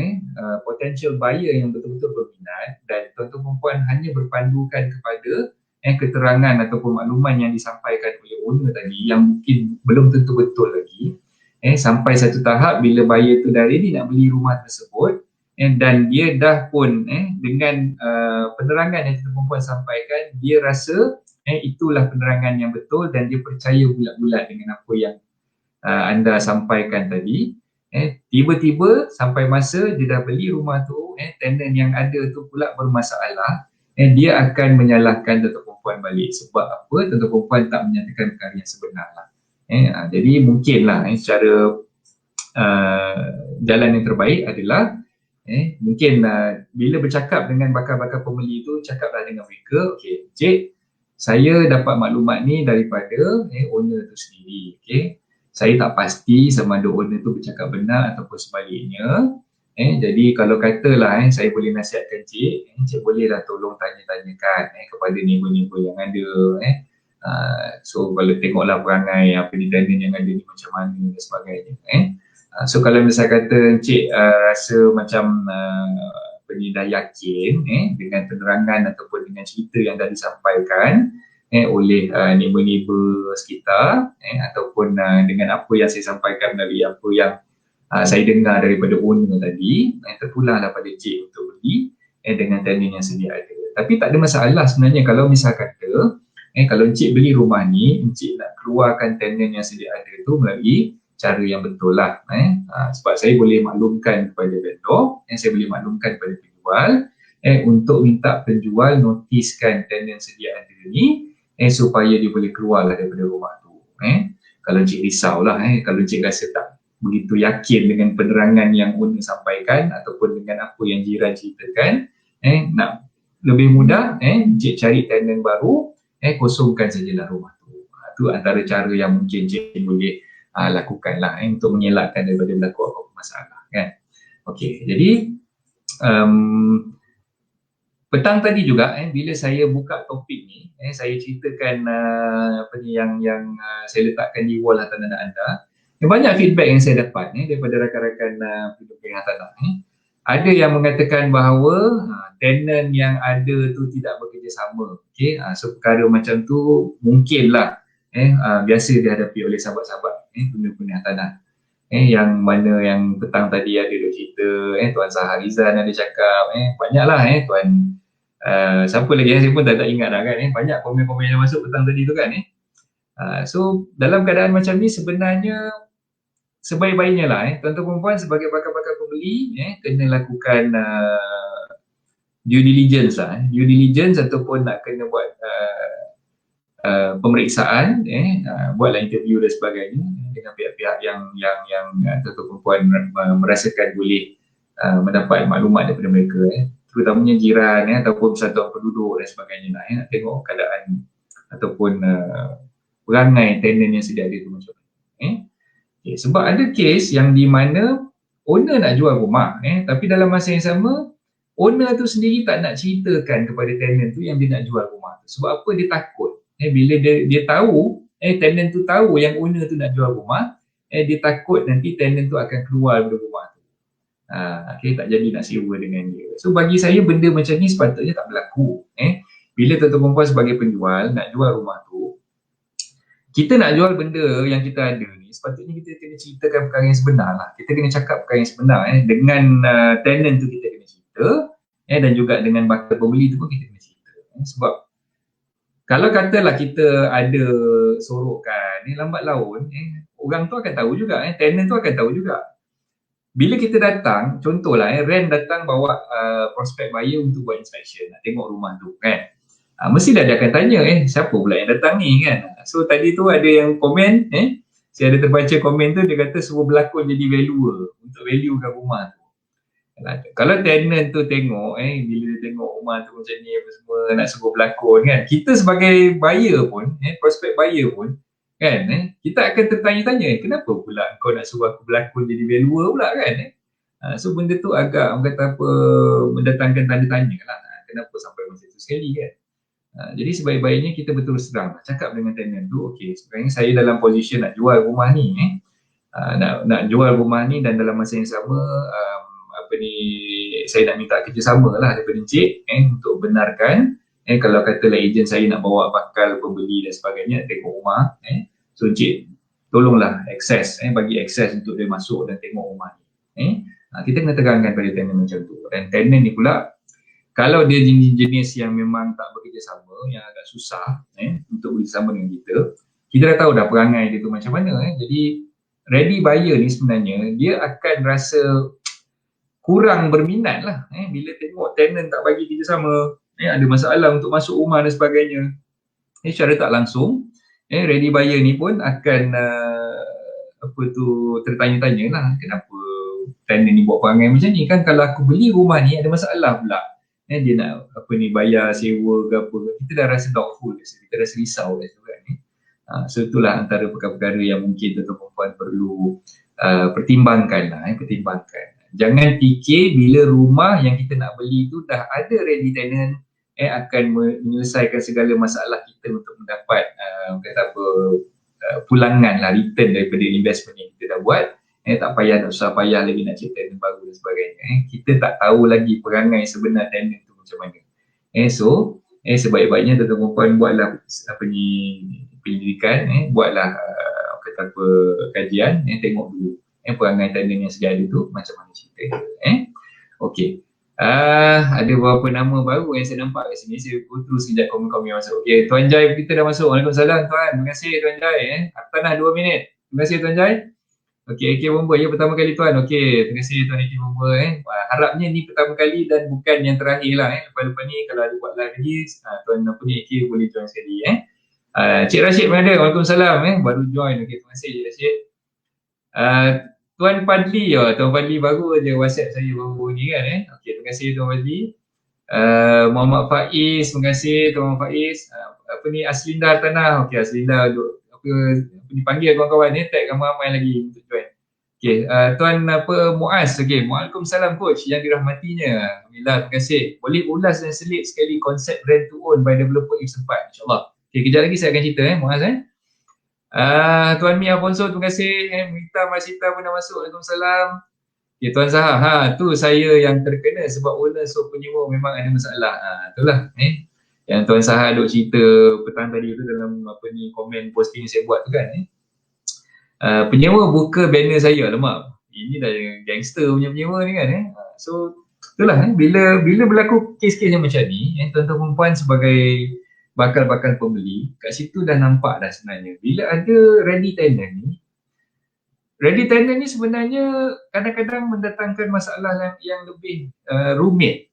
potential buyer yang betul-betul berminat dan tuan-tuan perempuan hanya berpandukan kepada keterangan ataupun makluman yang disampaikan oleh owner tadi yang mungkin belum tentu betul lagi, sampai satu tahap bila buyer tu dah ready nak beli rumah tersebut, dan dia dah pun dengan penerangan yang tuan perempuan sampaikan, dia rasa itulah penerangan yang betul dan dia percaya bulat-bulat dengan apa yang anda sampaikan tadi. Tiba-tiba sampai masa dia dah beli rumah tu, tenant yang ada tu pula bermasalah, dia akan menyalahkan tuan perempuan balik. Sebab apa? Tuan perempuan tak menyatakan perkara yang sebenar lah. Jadi mungkinlah secara jalan yang terbaik adalah mungkin bila bercakap dengan bakal-bakal pembeli tu, cakaplah dengan mereka, okey, cik, saya dapat maklumat ni daripada owner tu sendiri. Okay. Saya tak pasti sama ada owner tu bercakap benar ataupun sebaliknya. Jadi kalau katalah saya boleh nasihatkan cik, cik bolehlah tolong tanya-tanyakan kepada neighbor-neighbor yang ada. So kalau tengoklah perangai apa di tenant yang ada ni macam mana dan sebagainya. So kalau misalnya kata cik rasa macam dah yakin dengan penerangan ataupun dengan cerita yang dah disampaikan oleh neighbor-neighbor sekitar ataupun dengan apa yang saya sampaikan dari apa yang saya dengar daripada owner tadi, terpulanglah pada cik untuk beli dengan tenant yang sedia ada. Tapi tak ada masalah sebenarnya kalau misal kata kalau encik beli rumah ni, encik nak keluarkan tenant yang sedia ada tu melalui cara yang betul lah. Sebab saya boleh maklumkan kepada vendor, saya boleh maklumkan kepada penjual untuk minta penjual notiskan tenant sedia ada ni supaya dia boleh keluar lah daripada rumah tu. Kalau encik risau lah, kalau encik rasa tak begitu yakin dengan penerangan yang owner sampaikan ataupun dengan apa yang jiran ceritakan, nak lebih mudah, encik cari tenant baru, kosongkan sajalah rumah tu. Itu antara cara yang mungkin encik boleh lakukanlah untuk mengelakkan daripada berlaku apa-apa masalah kan. Okey, jadi petang tadi juga bila saya buka topik ni, saya ceritakan apa ni yang saya letakkan di wall hartanah anda. Banyak feedback yang saya dapat daripada rakan-rakan penduduk hartanah. Ada yang mengatakan bahawa tenant yang ada tu tidak bekerjasama. Okey, so perkara macam tu mungkinlah biasa dihadapi oleh sahabat-sahabat pengguna tanah. Yang mana yang petang tadi ada duk cerita, Tuan Saharizan ada cakap, banyaklah Tuan siapa lagi saya pun tak ingat dah kan, banyak komen-komen yang masuk petang tadi tu kan. So dalam keadaan macam ni sebenarnya sebaik-baiknya lah tuan-tuan perempuan sebagai bakal-bakal pembeli kena lakukan due diligence lah, due diligence ataupun nak kena buat pemeriksaan, buatlah interview dan sebagainya dengan pihak-pihak yang tuan-tuan perempuan merasakan boleh mendapat maklumat daripada mereka, terutamanya jiran ataupun persatuan penduduk dan sebagainya lah, nak tengok keadaan ataupun perangai tenant yang sedia ada tu macam mana. Sebab ada kes yang di mana owner nak jual rumah, tapi dalam masa yang sama owner tu sendiri tak nak ceritakan kepada tenant tu yang dia nak jual rumah tu. Sebab apa? Dia takut bila dia tahu, tenant tu tahu yang owner tu nak jual rumah, dia takut nanti tenant tu akan keluar dari rumah tu. Tak jadi nak sewa dengan dia. So bagi saya benda macam ni sepatutnya tak berlaku. Bila tuan-tuan perempuan sebagai penjual nak jual rumah tu, kita nak jual benda yang kita ada ni, sepatutnya kita kena ceritakan perkara yang sebenar lah. Kita kena cakap perkara yang sebenar. Dengan tenant tu kita kena cerita, dan juga dengan bakal pembeli tu pun kita kena cerita. Sebab kalau katalah kita ada sorokan, lambat laun, orang tu akan tahu juga, tenant tu akan tahu juga. Bila kita datang, contohlah rent datang bawa prospek buyer untuk buat inspection, nak tengok rumah tu kan. Mestilah dia akan tanya, siapa pula yang datang ni kan. So tadi tu ada yang komen, saya ada terbaca komen tu, dia kata suruh berlakon jadi valuer untuk valuekan rumah tu. Kalau tenant tu tengok, bila dia tengok rumah tu macam ni apa semua, nak suruh berlakon kan, kita sebagai buyer pun, prospek buyer pun kan, kita akan tertanya-tanya, kenapa pula kau nak suruh aku berlakon jadi valuer pula kan. So benda tu agak kata apa, mendatangkan tanda tanya lah, kenapa sampai macam tu sekali kan. Jadi sebaik-baiknya kita betul terang cakap dengan tenant tu, okey, sebenarnya saya dalam posisi nak jual rumah ni, nak jual rumah ni dan dalam masa yang sama saya nak minta kerjasama lah daripada encik untuk benarkan kalau katalah ejen saya nak bawa bakal pembeli dan sebagainya tengok rumah, so encik tolonglah akses, bagi akses untuk dia masuk dan tengok rumah ni. Kita kena terangkan pada tenant macam tu. Dan tenant ni pula kalau dia jenis yang memang tak bekerjasama, yang agak susah untuk bekerjasama dengan kita dah tahu dah perangai dia tu macam mana. Jadi ready buyer ni sebenarnya dia akan rasa kurang berminat lah bila tengok tenant tak bagi kerjasama, ada masalah untuk masuk rumah dan sebagainya. Secara tak langsung ready buyer ni pun akan tertanya-tanya lah, kenapa tenant ni buat perangai macam ni kan, kalau aku beli rumah ni ada masalah pula dia nak apa ni bayar sewa ke apa, kita dah rasa doubtful, kita rasa risau kan. So itulah antara perkara-perkara yang mungkin tuan-tuan perempuan perlu pertimbangkan lah, pertimbangkan. Jangan fikir bila rumah yang kita nak beli tu dah ada ready tenant akan menyelesaikan segala masalah kita untuk mendapat kata apa pulangan lah, return daripada investment yang kita dah buat. Tak payah, tak usah payah lagi nak cari tenant baru dan sebagainya. Kita tak tahu lagi perangai sebenar tenant tu macam mana. So sebaik-baiknya tuan-tuan perempuan buatlah apa ni penyelidikan, buatlah kata apa kajian, tengok dulu perangai tenant yang sedia ada tu macam mana cerita. Okey. Ada beberapa nama baru yang saya nampak kat sini. Saya go through sekejap komen-komen yang masuk. Okey, Tuan Jai kita dah masuk. Waalaikumsalam Tuan. Terima kasih Tuan Jai. Tanah 2 minit. Terima kasih Tuan Jai. Okey, AK Bomba. Ya, pertama kali Tuan. Okey, terima kasih Tuan AK Bomba. Harapnya ni pertama kali dan bukan yang terakhir lah. Lepas-lepas ni kalau ada buat live lagi, Tuan apa ni AK boleh join sekali. Cik Rashid mana ada? Waalaikumsalam. Baru join. Okey, terima kasih Cik Rashid. Tuan Fadli, Tuan Fadli baru je WhatsApp saya baru ni kan. Okey, terima kasih Tuan Fadli. Muhammad Faiz, terima kasih Tuan Faiz. Apa ni Aslinda Tanah. Okey, Aslinda apa dipanggil kawan-kawan tag ramai-ramai lagi untuk join. Okey, Tuan apa Muaz. Okey, Waalaikumsalam coach yang dirahmatinya. Alhamdulillah, terima kasih. Boleh ulas dan selit sekali konsep rent to own by developer if sempat, insya-Allah. Okey, kejap lagi saya akan cerita Muaz Tuan Mi Afonso, terima kasih. Mita Masita pun dah masuk. Waalaikumsalam. Okay, Tuan Zaha, tu saya yang terkena sebab owner so penyewa memang ada masalah. Itulah yang Tuan Zaha duk cerita petang tadi tu dalam apa ni komen posting saya buat tu kan. Penyewa buka banner saya. Alamak, ini dah gangster punya penyewa ni kan. So itulah bila berlaku kes-kes yang macam ni, tuan-tuan perempuan sebagai bakal-bakal pembeli, kat situ dah nampak dah sebenarnya. Bila ada ready tenant ni sebenarnya kadang-kadang mendatangkan masalah yang lebih rumit.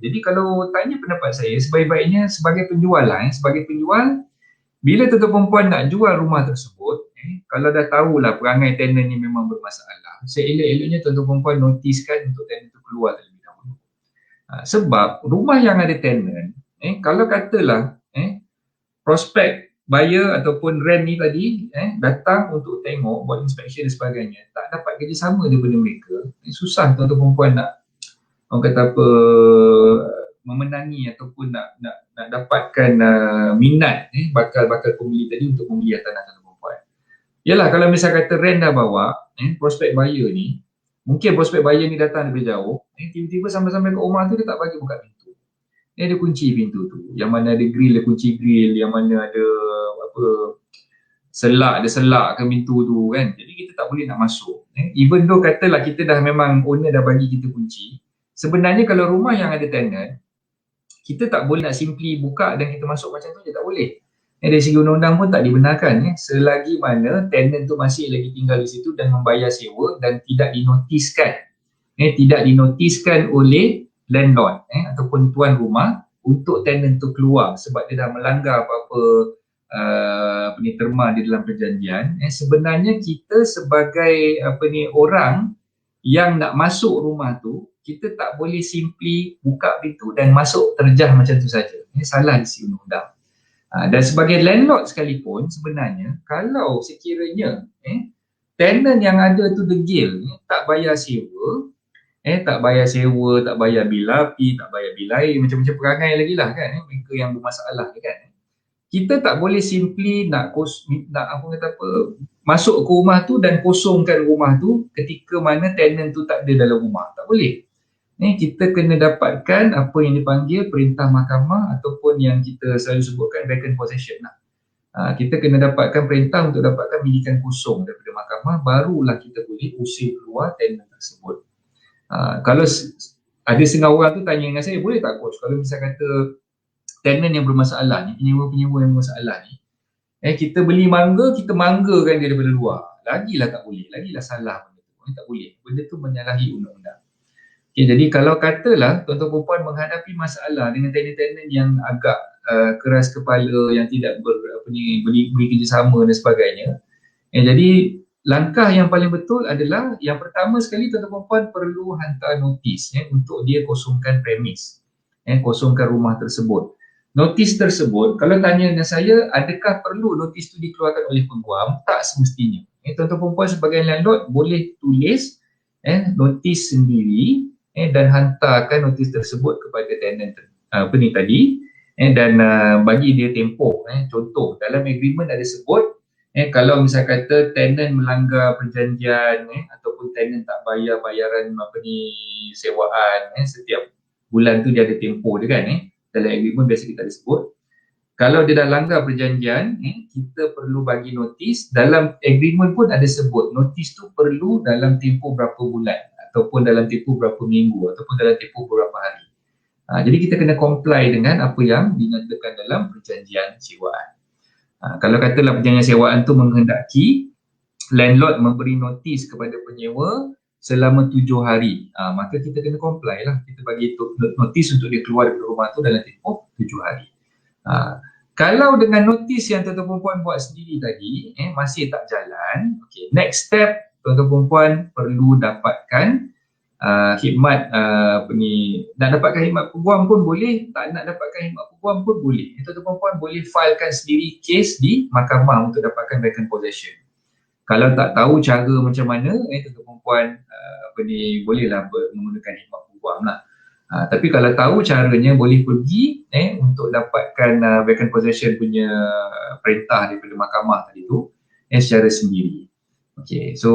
Jadi kalau tanya pendapat saya, sebaik-baiknya sebagai penjual bila tuan-tuan perempuan nak jual rumah tersebut, kalau dah tahulah perangai tenant ni memang bermasalah, seelok-eloknya tuan-tuan perempuan notiskan untuk tenant itu keluar terlebih dahulu. Sebab rumah yang ada tenant, kalau katalah prospek buyer ataupun rent ni tadi datang untuk tengok, buat inspection dan sebagainya, tak dapat kerjasama daripada mereka, susah tuan-tuan perempuan nak orang kata apa memenangi ataupun nak dapatkan minat bakal pembeli tadi untuk membeli tanah tuan-tuan perempuan. Yalah, kalau misal kata rent dah bawa, prospek buyer ni, mungkin prospek buyer ni datang dari jauh, tiba-tiba sampai-sampai ke rumah tu dia tak bagi buka pintu. Dia ada kunci pintu tu. Yang mana ada grill, ada kunci grill. Yang mana ada selak ke pintu tu kan. Jadi kita tak boleh nak masuk. Even though katalah kita dah memang owner dah bagi kita kunci. Sebenarnya kalau rumah yang ada tenant, kita tak boleh nak simply buka dan kita masuk macam tu je, tak boleh. Dari segi undang-undang pun tak dibenarkan. Selagi mana tenant tu masih lagi tinggal di situ dan membayar sewa dan tidak dinotiskan. Tidak dinotiskan oleh landlord ataupun tuan rumah untuk tenant tu keluar sebab dia dah melanggar apa-apa terma di dalam perjanjian. Sebenarnya kita sebagai orang yang nak masuk rumah tu, kita tak boleh simply buka pintu dan masuk terjah macam tu saja. Salah di segi undang-undang. Dan sebagai landlord sekalipun, sebenarnya kalau sekiranya tenant yang ada tu degil, tak bayar sewa, tak bayar bil api, tak bayar bil air, macam-macam perangai lagi lah kan, mereka yang bermasalah kan. Kita tak boleh simply masuk ke rumah tu dan kosongkan rumah tu ketika mana tenant tu tak ada dalam rumah. Tak boleh. Kita kena dapatkan apa yang dipanggil perintah mahkamah ataupun yang kita selalu sebutkan vacant possession lah. Kita kena dapatkan perintah untuk dapatkan milikan kosong daripada mahkamah, barulah kita boleh usir keluar tenant tersebut. Kalau ada setengah orang tu tanya dengan saya, boleh tak coach kalau misal kata tenant yang bermasalah ni, penyewa-penyewa yang bermasalah ni, kita beli mangga, kita manggakan dia daripada luar, lagilah tak boleh, lagilah salah benda tu, tak boleh, benda tu menyalahi undang-undang. Jadi kalau katalah tuan-tuan perempuan menghadapi masalah dengan tenant-tenant yang agak keras kepala, yang tidak beri kerjasama dan sebagainya, jadi langkah yang paling betul adalah yang pertama sekali tuan-tuan puan perlu hantar notis untuk dia kosongkan premis, kosongkan rumah tersebut. Notis tersebut, kalau tanya dengan saya, adakah perlu notis itu dikeluarkan oleh peguam? Tak semestinya. Tuan-tuan puan sebagai landlord boleh tulis notis sendiri dan hantarkan notis tersebut kepada tenant tadi dan bagi dia tempoh. Contoh, dalam agreement ada sebut kalau misal kata tenant melanggar perjanjian ataupun tenant tak bayar bayaran sewaan setiap bulan tu dia ada tempoh dia kan dalam agreement biasa kita ada sebut. Kalau dia dah langgar perjanjian kita perlu bagi notis. Dalam agreement pun ada sebut notis tu perlu dalam tempoh berapa bulan ataupun dalam tempoh berapa minggu ataupun dalam tempoh berapa hari. Jadi kita kena comply dengan apa yang dinyatakan dalam perjanjian sewaan. Kalau katalah perjanjian sewaan tu menghendaki landlord memberi notis kepada penyewa selama 7 hari, maka kita kena comply lah. Kita bagi notis untuk dia keluar dari rumah tu dalam tempoh 7 hari. Kalau dengan notis yang tuan-tuan perempuan buat sendiri tadi masih tak jalan, okay, next step tuan-tuan perempuan perlu dapatkan khidmat nak dapatkan khidmat peguam pun boleh, tak nak dapatkan khidmat peguam pun boleh. Tuan-tuan puan boleh filekan sendiri kes di mahkamah untuk dapatkan vacant possession. Kalau tak tahu cara macam mana, tuan-tuan puan bolehlah menggunakan khidmat peguam lah. Tapi kalau tahu caranya, boleh pergi untuk dapatkan vacant possession punya perintah daripada mahkamah tadi tu secara sendiri. Okay, so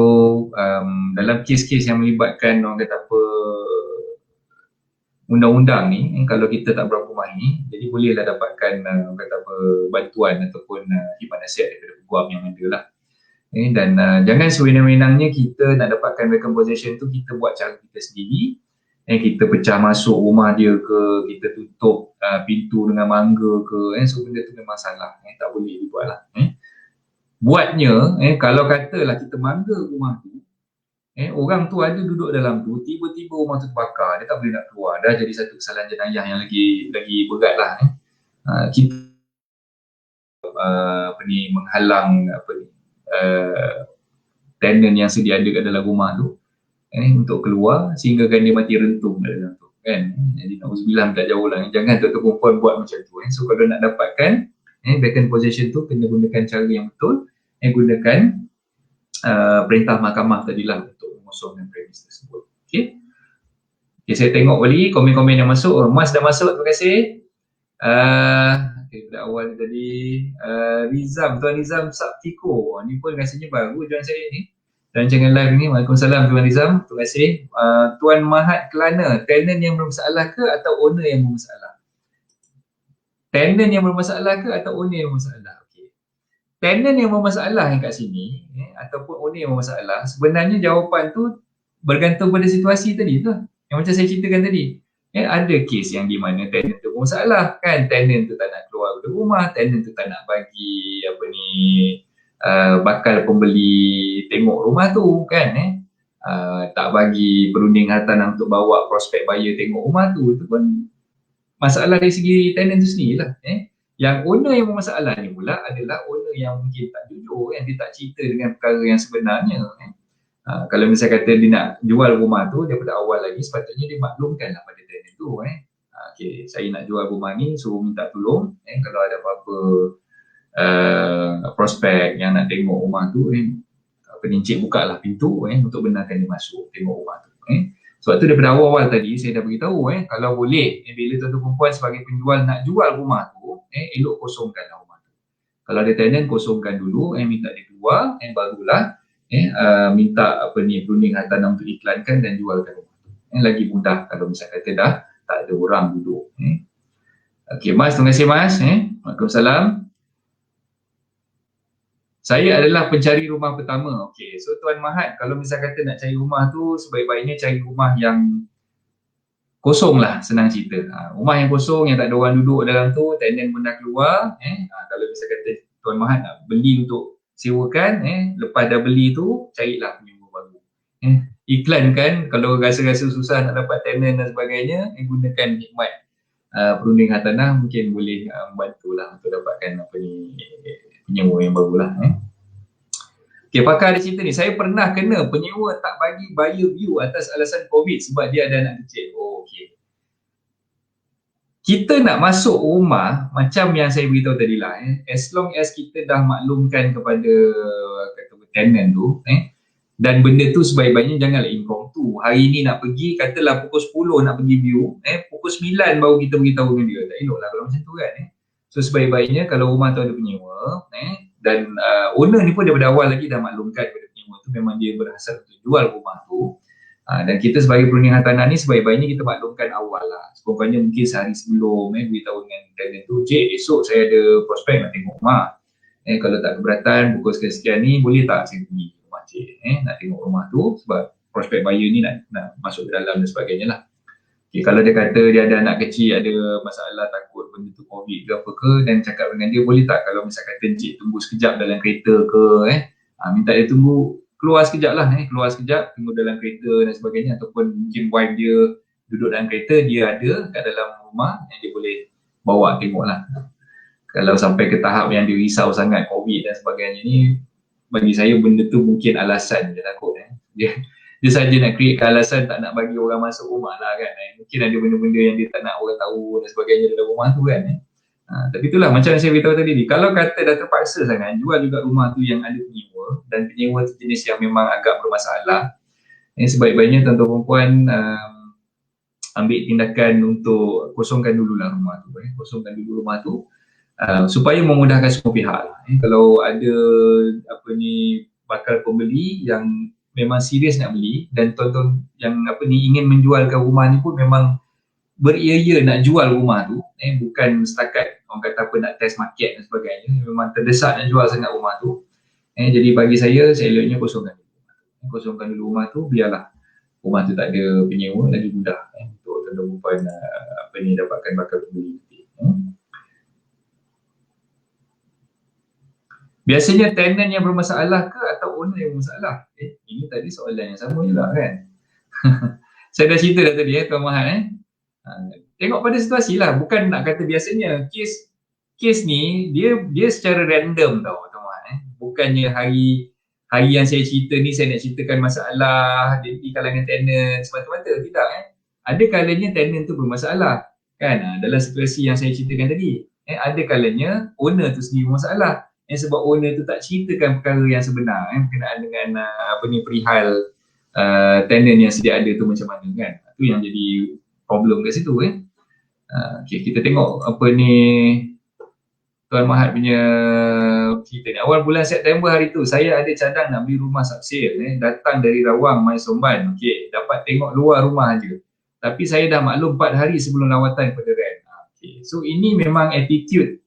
dalam kes-kes yang melibatkan orang kata apa undang-undang ni, kalau kita tak berapa mahir, jadi bolehlah dapatkan orang kata apa bantuan ataupun khidmat nasihat daripada peguam yang ada lah. Dan jangan sewenang-wenangnya kita nak dapatkan vacant possession tu kita buat cara kita sendiri. Kita pecah masuk rumah dia ke, kita tutup pintu dengan mangga ke, so benda tu memang salah, tak boleh dibuat lah. Buatnya, kalau katalah kita mangga rumah tu, orang tu ada duduk dalam tu, tiba-tiba rumah tu terbakar, dia tak boleh nak keluar, dah jadi satu kesalahan jenayah yang lagi berat lah. Kita menghalang tenant yang sedia ada kat dalam rumah tu untuk keluar sehingga kan dia mati rentung kat dalam tu kan. Jadi na'udzubillah tak jauh lah, jangan tuan-tuan perempuan buat macam tu. So kalau nak dapatkan vacant possession tu kena gunakan cara yang betul, gunakan perintah mahkamah tadilah untuk mengosongkan premis tersebut. Okay, saya tengok balik komen-komen yang masuk. Mas dah masuk, terima kasih. Pada awal tadi Rizam, Tuan Rizam Sabtiko, ni pun rasanya baru join saya ni rancangan live ni. Waalaikumsalam Tuan Rizam, terima kasih. Tuan Mahat Kelana, tenant yang bermasalah ke atau owner yang bermasalah? Tenant yang bermasalah ke atau owner yang bermasalah? Tenant yang bermasalah yang kat sini ataupun owner yang bermasalah, sebenarnya jawapan tu bergantung pada situasi tadi tu. Yang macam saya ceritakan tadi. Ada kes yang di mana tenant tu bermasalah kan, tenant tu tak nak keluar dari rumah, tenant tu tak nak bagi bakal pembeli tengok rumah tu kan, tak bagi perunding hartanah untuk bawa prospek buyer tengok rumah tu. Itu pun masalah dari segi tenant tu sendirilah. Yang owner yang bermasalah ni pula adalah owner yang mungkin tak jujur, dia tak cerita dengan perkara yang sebenarnya. Kalau misalnya kata dia nak jual rumah tu daripada awal lagi, sepatutnya dia maklumkanlah pada tenant tu. Okay, saya nak jual rumah ni, suruh minta tolong kalau ada apa-apa prospek yang nak tengok rumah tu, Encik bukalah pintu untuk benarkan dia masuk tengok rumah tu. Sebab tu daripada awal-awal tadi saya dah beritahu kalau boleh bila tuan-tuan perempuan sebagai penjual nak jual rumah tu, elok kosongkanlah rumah tu. Kalau ada tenant, kosongkan dulu, minta dia keluar, barulah minta perunding hartanah untuk iklankan dan jualkan rumah tu. Lagi mudah kalau misalnya kata dah tak ada orang duduk. Okey Mas, terima kasih Mas. Waalaikumsalam. Saya adalah pencari rumah pertama. Okey, so Tuan Mahat, kalau misalnya kata nak cari rumah tu, sebaik-baiknya cari rumah yang kosong lah, senang cerita. Rumah yang kosong, yang tak ada orang duduk dalam tu, tenant pun dah keluar. Kalau misalnya kata Tuan Mahat nak beli untuk sewakan, lepas dah beli tu, carilah penyembuh baru. Iklankan, kalau rasa-rasa susah nak dapat tenant dan sebagainya, gunakan nikmat perunding hartanah, mungkin boleh membantulah untuk dapatkan penyewa yang barulah. Okay, pakar ada cerita ni. Saya pernah kena penyewa tak bagi buyer view atas alasan COVID sebab dia ada anak kecil. Oh, okay. Kita nak masuk rumah macam yang saya beritahu tadi lah. As long as kita dah maklumkan kepada tenant tu, dan benda tu sebaik-baiknya janganlah impromptu. Hari ni nak pergi, katalah pukul 10 nak pergi view, pukul 9 baru kita beritahu dengan dia. Tak elok lah kalau macam tu kan. So sebaik-baiknya kalau rumah tu ada penyewa, dan owner ni pun daripada awal lagi dah maklumkan kepada penyewa tu memang dia berhasrat untuk jual rumah tu, dan kita sebagai perundingan tanah ni sebaik-baiknya kita maklumkan awal lah. Sekurang-kurangnya mungkin sehari sebelum beritahu dengan tenant tu, "Cik, esok saya ada prospek nak tengok rumah. Kalau tak keberatan pukul sekian-sekian ni boleh tak saya pergi rumah cik, nak tengok rumah tu sebab prospek buyer ni nak masuk ke dalam dan sebagainya lah." Okay, kalau dia kata dia ada anak kecil, ada masalah takut benda tu COVID ke apa ke, dan cakap dengan dia, boleh tak kalau misal kata encik tunggu sekejap dalam kereta ke, minta dia tunggu keluar sekejap lah, keluar sekejap, tunggu dalam kereta dan sebagainya, ataupun mungkin wife dia duduk dalam kereta, dia ada kat dalam rumah yang dia boleh bawa tengok lah. Kalau sampai ke tahap yang dia risau sangat COVID dan sebagainya ni, bagi saya benda tu mungkin alasan dia takut. Dia saja nak create alasan tak nak bagi orang masuk rumah lah kan. Mungkin ada benda-benda yang dia tak nak orang tahu dan sebagainya dalam rumah tu kan. Tapi itulah macam yang saya beritahu tadi ni, kalau kata dah terpaksa sangat, jual juga rumah tu yang ada penyewa, dan penyewa tu jenis yang memang agak bermasalah, sebaik-baiknya tuan-tuan perempuan ambil tindakan untuk kosongkan dululah rumah tu. Kosongkan dulu rumah tu supaya memudahkan semua pihak. Kalau ada bakal pembeli yang memang serius nak beli, dan tuan-tuan yang ingin menjualkan rumah ni pun memang beria-ia nak jual rumah tu, bukan setakat orang kata nak test market dan sebagainya, memang terdesak nak jual sangat rumah tu, jadi bagi saya eloknya kosongkan dulu rumah tu, biarlah rumah tu tak ada penyewa, lagi mudah untuk tuan-tuan perempuan dapatkan bakal pembeli. Biasanya tenant yang bermasalah ke atau owner yang bermasalah? Ini tadi soalan yang sama je lah kan. Saya dah cerita dah tadi Tuan Mahat. Tengok pada situasi lah, bukan nak kata biasanya. Kes ni dia secara random tau Tuan Mahat. Bukannya hari yang saya cerita ni saya nak ceritakan masalah di kalangan tenant semata-mata, tidak. Ada kalanya tenant tu bermasalah kan, dalam situasi yang saya ceritakan tadi. Ada kalanya owner tu sendiri bermasalah. Sebab owner tu tak ceritakan perkara yang sebenar berkenaan dengan perihal tenant yang sedia ada tu macam mana kan. Itu yang jadi problem kat situ. Okay, kita tengok Tuan Mahat punya cerita ni. Awal bulan September hari tu saya ada cadang nak beli rumah subsale, datang dari Rawang mai Somban. Okay, dapat tengok luar rumah aja. Tapi saya dah maklum 4 hari sebelum lawatan kepada rent. Okay, so ini memang attitude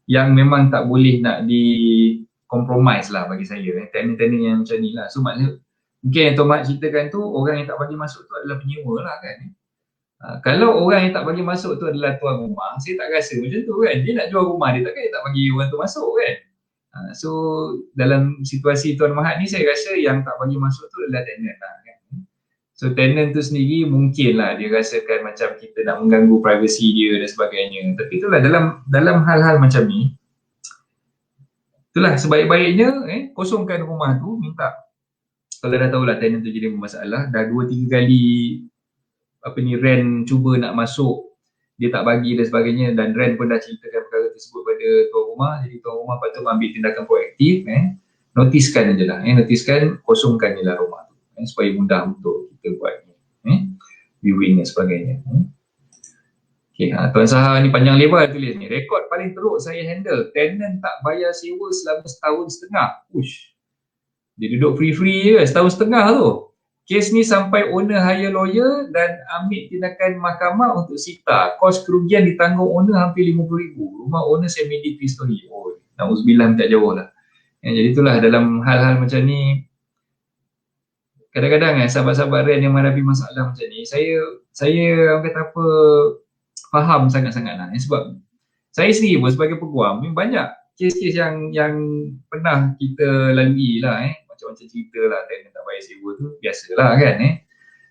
yang memang tak boleh nak di-compromise lah bagi saya. Tenant-tenant yang macam ni lah. So maknanya mungkin yang Tuan Mat ceritakan tu, orang yang tak bagi masuk tu adalah penyewa lah kan. Kalau orang yang tak bagi masuk tu adalah tuan rumah, saya tak rasa macam tu kan. Dia nak jual rumah dia, takkan dia tak bagi orang tu masuk kan. So dalam situasi Tuan Mahat ni, saya rasa yang tak bagi masuk tu adalah tenant lah kan. So tenant tu sendiri mungkin lah dia rasakan macam kita nak mengganggu privasi dia dan sebagainya. Tapi itulah dalam hal-hal macam ni, itulah sebaik-baiknya kosongkan rumah tu, minta. Kalau dah tahulah tenant tu jadi bermasalah, dah 2-3 kali rent cuba nak masuk, dia tak bagi dan sebagainya, dan rent pun dah ceritakan perkara tersebut pada tuan rumah. Jadi tuan rumah patut ambil tindakan proaktif, notiskan je lah, notiskan, kosongkan je lah rumah tu, supaya mudah untuk kita buat viewing dan sebagainya. Okay, Tuan Saha ni panjang lebar tulis ni. Rekod paling teruk saya handle, tenant tak bayar sewa selama setahun setengah. Ush, dia duduk free-free je setahun setengah tu. Kes ni sampai owner hire lawyer dan ambil tindakan mahkamah untuk sita. Kos kerugian ditanggung owner hampir RM50,000. Rumah owner semi-detached 3 story. Oh, na'udzubillah, tak jauh lah. Jadi itulah dalam hal-hal macam ni, kadang-kadang sahabat-sahabat rent yang menghadapi masalah macam ni, saya orang kata apa, faham sangat-sangat lah. Sebab saya sendiri pun sebagai peguam, banyak kes-kes yang pernah kita lalui lah. Macam-macam cerita lah, tenant tak bayar sewa tu, biasalah kan.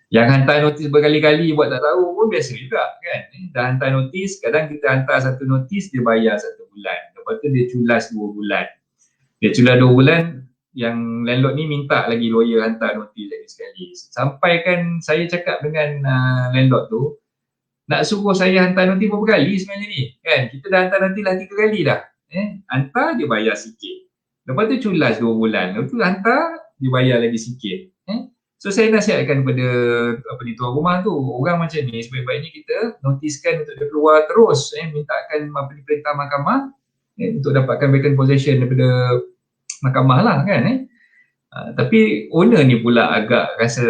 Yang hantar notis berkali-kali buat tak tahu pun biasa juga kan. Dah hantar notis, kadang kita hantar satu notis, dia bayar 1 bulan. Lepas tu dia culas 2 bulan. Dia culas 2 bulan, yang landlord ni minta lagi lawyer hantar notis lagi sekali. Sampai kan saya cakap dengan landlord tu, nak suruh saya hantar notis berapa kali sebenarnya ni? Kan? Kita dah hantar notis lah 3 kali dah. Hantar, dia bayar sikit. Lepas tu culas 2 bulan. Lepas tu hantar, dia bayar lagi sikit. So saya nasihatkan kepada tuan rumah tu, orang macam ni sebaik-baiknya kita notiskan untuk dia keluar terus, mintakan perintah mahkamah untuk dapatkan vacant possession daripada mahkamah lah kan. Tapi owner ni pula agak rasa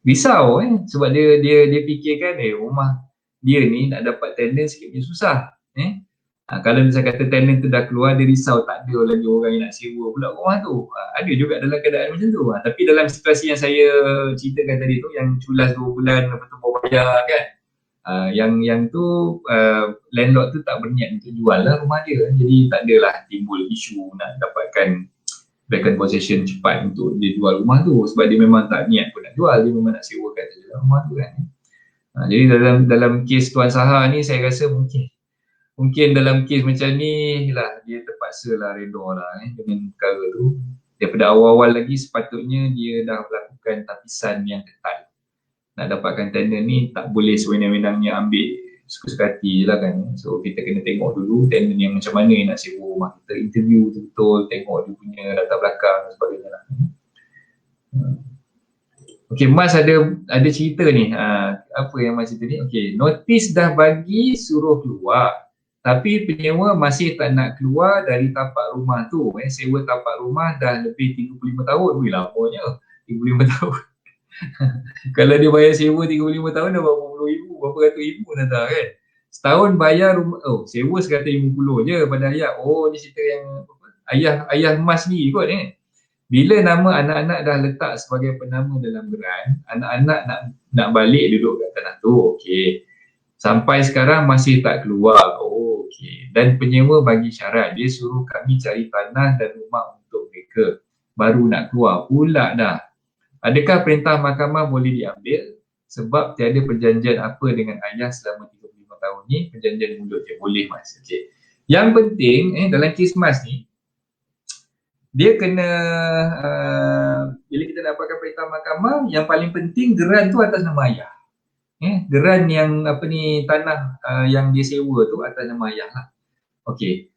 risau sebab dia fikirkan rumah dia ni nak dapat tenant sikit punya susah. Kalau saya kata tenant tu dah keluar, dia risau tak ada lagi orang yang nak sewa pula rumah tu. Ada juga dalam keadaan macam tu. Tapi dalam situasi yang saya ceritakan tadi tu, yang culas 2 bulan lepas tu baru bayar kan, yang tu landlord tu tak berniat untuk jual lah rumah dia. Jadi tak adalah timbul isu nak dapatkan vacant possession cepat untuk dia jual rumah tu, sebab dia memang tak niat pun nak jual, dia memang nak sewakan saja rumah tu kan. Jadi dalam kes Tuan Saha ni saya rasa mungkin dalam kes macam ni lah dia terpaksa lah redha lah dengan perkara tu. Daripada awal-awal lagi sepatutnya dia dah melakukan tapisan yang ketat. Nak dapatkan tenant ni tak boleh sewenang-wenangnya ambil suka-suka hati je lah kan. So kita kena tengok dulu tenant yang macam mana yang nak sewa rumah. Kita interview betul-betul, tengok dia punya latar belakang dan sebagainya lah. Okay, Mas ada cerita ni. Apa yang Mas cerita ni? Okay, notis dah bagi suruh keluar, tapi penyewa masih tak nak keluar dari tapak rumah tu. Sewa tapak rumah dah lebih 35 tahun. Wih, lamanya 35 tahun. Kalau dia bayar sewa 35 tahun dah berapa puluh ribu, berapa ratus ribu dah tak kan. Setahun bayar rumah, sewa 150 je pada ayah. Ni cerita yang ayah Mas ni kot Bila nama anak-anak dah letak sebagai penama dalam geran, anak-anak nak balik duduk kat tanah tu. Okey. Sampai sekarang masih tak keluar. Okey. Dan penyewa bagi syarat, dia suruh kami cari tanah dan rumah untuk mereka. Baru nak keluar pula dah. Adakah perintah mahkamah boleh diambil sebab tiada perjanjian apa dengan ayah selama 35 tahun ni? Perjanjian mulut je. Boleh Mas. Okey. Yang penting dalam kes Mas ni, dia kena bila kita dapatkan perintah mahkamah, yang paling penting geran tu atas nama ayah. Geran yang tanah yang dia sewa tu atas nama ayah lah. Okey.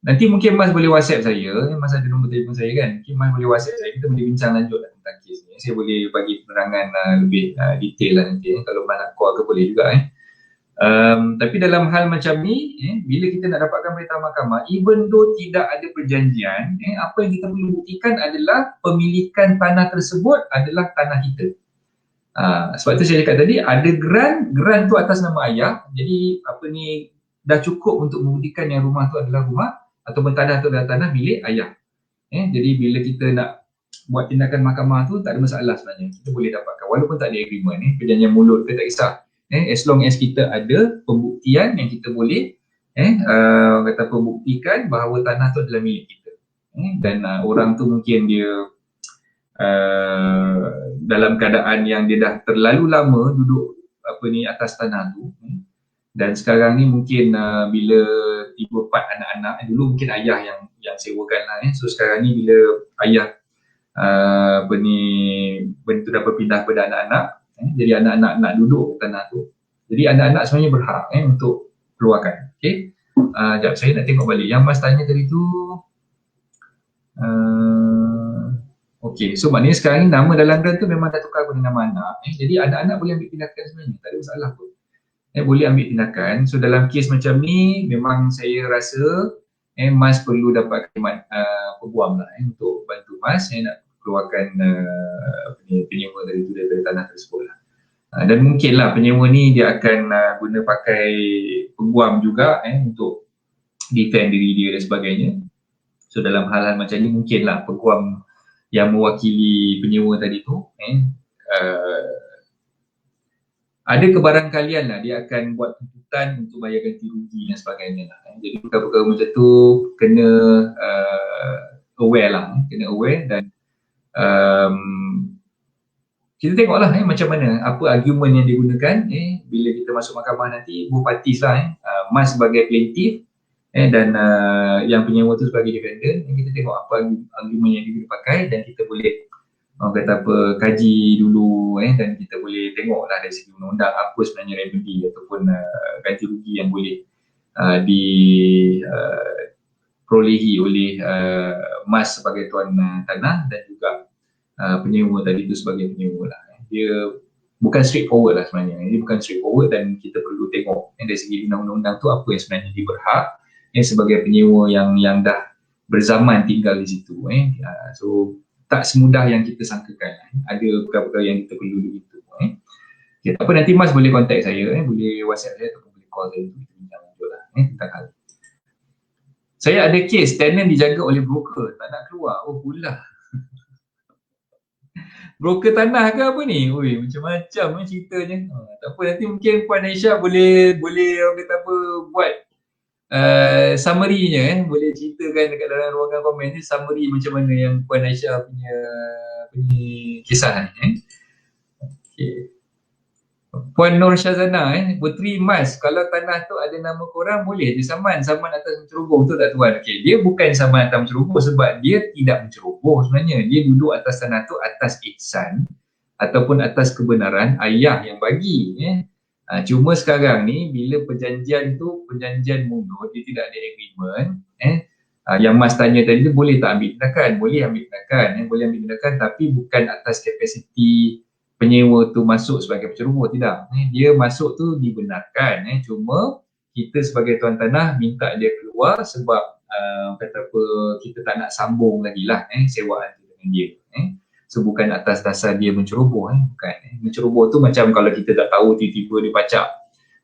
Nanti mungkin Mas boleh WhatsApp saya, Mas ada nombor telefon saya kan. Mungkin Mas boleh WhatsApp saya, kita boleh bincang lanjut lah tentang kes ni. Saya boleh bagi penerangan lebih detail lah nanti kalau Mas nak call ke boleh juga Tapi dalam hal macam ni, bila kita nak dapatkan perintah mahkamah, even though tidak ada perjanjian, apa yang kita perlu buktikan adalah pemilikan tanah tersebut adalah tanah kita. Sebab tu saya cakap tadi, ada geran tu atas nama ayah. Jadi dah cukup untuk membuktikan yang rumah tu adalah rumah ataupun tanah tu adalah tanah milik ayah. Jadi bila kita nak buat tindakan mahkamah tu, tak ada masalah sebenarnya. Kita boleh dapatkan walaupun tak ada agreement, perjanjian mulut ke tak kisah. As long as kita ada pembuktian yang kita boleh buktikan bahawa tanah tu adalah milik kita. Dan orang tu mungkin dia dalam keadaan yang dia dah terlalu lama duduk atas tanah tu, dan sekarang ni mungkin bila 3-4 anak-anak, dulu mungkin ayah yang sewakan lah so sekarang ni bila ayah benda tu dah berpindah kepada anak-anak, jadi anak-anak nak duduk tanah tu. Jadi anak-anak sebenarnya berhak untuk keluarkan. Okay. Sekejap, saya nak tengok balik. Yang Mas tanya tadi tu. Okay, so maknanya sekarang ni nama dalam geran tu memang dah tukar kepada nama anak. Jadi anak-anak boleh ambil tindakan sebenarnya. Tak ada masalah pun. Boleh ambil tindakan. So dalam kes macam ni, memang saya rasa Mas perlu dapat khidmat peguam lah untuk bantu Mas nak keluarkan penyewa dari tanah tersebut lah. Dan mungkinlah penyewa ni dia akan guna pakai peguam juga untuk defend diri dia dan sebagainya. So dalam hal-hal macam ni mungkinlah peguam yang mewakili penyewa tadi tu ada kebarangkalian lah dia akan buat tuntutan untuk bayar ganti rugi dan sebagainya lah. Jadi perkara-perkara macam tu kena aware lah, kena aware dan kita tengoklah macam mana, apa argument yang digunakan bila kita masuk mahkamah nanti, both parties lah Mas sebagai plaintiff Dan yang penyewa tu sebagai defendant, kita tengok apa argument yang dia pakai dan kita boleh orang kata apa, kaji dulu dan kita boleh tengok lah dari segi undang-undang apa sebenarnya remedy ataupun ganti rugi yang boleh diperolehi oleh MAS sebagai tuan tanah dan juga penyewa tadi tu sebagai penyewa lah. Dia bukan straightforward lah sebenarnya. Ini bukan straightforward dan kita perlu tengok dari segi undang-undang tu apa yang sebenarnya dia berhak sebagai penyewa yang dah berzaman tinggal di situ. So tak semudah yang kita sangkakan. Ada perkara-perkara yang kita perlu begitu. Okay, apa nanti Mas boleh contact saya, boleh WhatsApp saya ataupun boleh call saya, kita bincang lanjut lah tentang hal. Saya ada kes tenant dijaga oleh broker, tak nak keluar. Oh pula. Broker tanah ke apa ni? Ui, macam-macam ceritanya. Tak apa, nanti mungkin Puan Aisyah boleh orang kata apa, buat summary-nya boleh ceritakan dekat dalam ruangan komen ni summary macam mana yang Puan Aisyah punya kisah ni. Okay. Puan Nur Syazana Puteri Mas, kalau tanah tu ada nama korang boleh dia saman atas menceroboh tu tak tuan? Okay, dia bukan saman atas menceroboh sebab dia tidak menceroboh sebenarnya. Dia duduk atas tanah tu atas ihsan ataupun atas kebenaran ayah yang bagi. Cuma sekarang ni bila perjanjian mundur, dia tidak ada agreement. Yang Mas tanya tadi tu boleh tak ambil tindakan? Boleh ambil tindakan, boleh ambil tindakan tapi bukan atas kapasiti penyewa tu masuk sebagai penceroboh, tidak. Dia masuk tu dibenarkan, cuma kita sebagai tuan tanah minta dia keluar sebab kata apa, kita tak nak sambung lagi lah sewaan tu dengan dia. So bukan atas dasar dia menceroboh, bukan. Menceroboh tu macam kalau kita tak tahu tiba-tiba dia pacak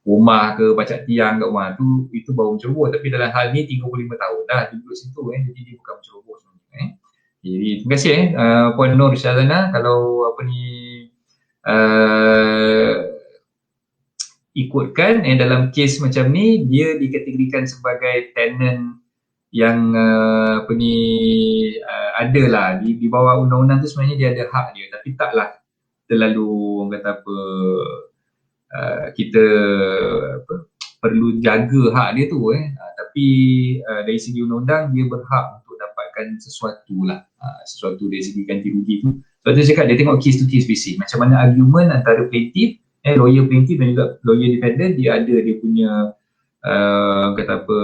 rumah ke, pacak tiang kat rumah tu, itu baru menceroboh. Tapi dalam hal ni 35 tahun dah duduk situ, jadi dia bukan menceroboh sebenarnya. Jadi terima kasih Puan Nur Syazana, kalau apa ni ikutkan dalam kes macam ni dia dikategorikan sebagai tenant yang apa ni adalah di bawah undang-undang tu sebenarnya dia ada hak dia, tapi taklah terlalu orang kata apa kita perlu jaga hak dia tu tapi dari segi undang-undang dia berhak untuk dapatkan sesuatu lah, sesuatu dari segi ganti rugi tu. Sebab tu saya cakap dia tengok case to case basis, macam mana argument antara plaintiff, lawyer plaintiff dan juga lawyer defendant, dia ada dia punya kata apa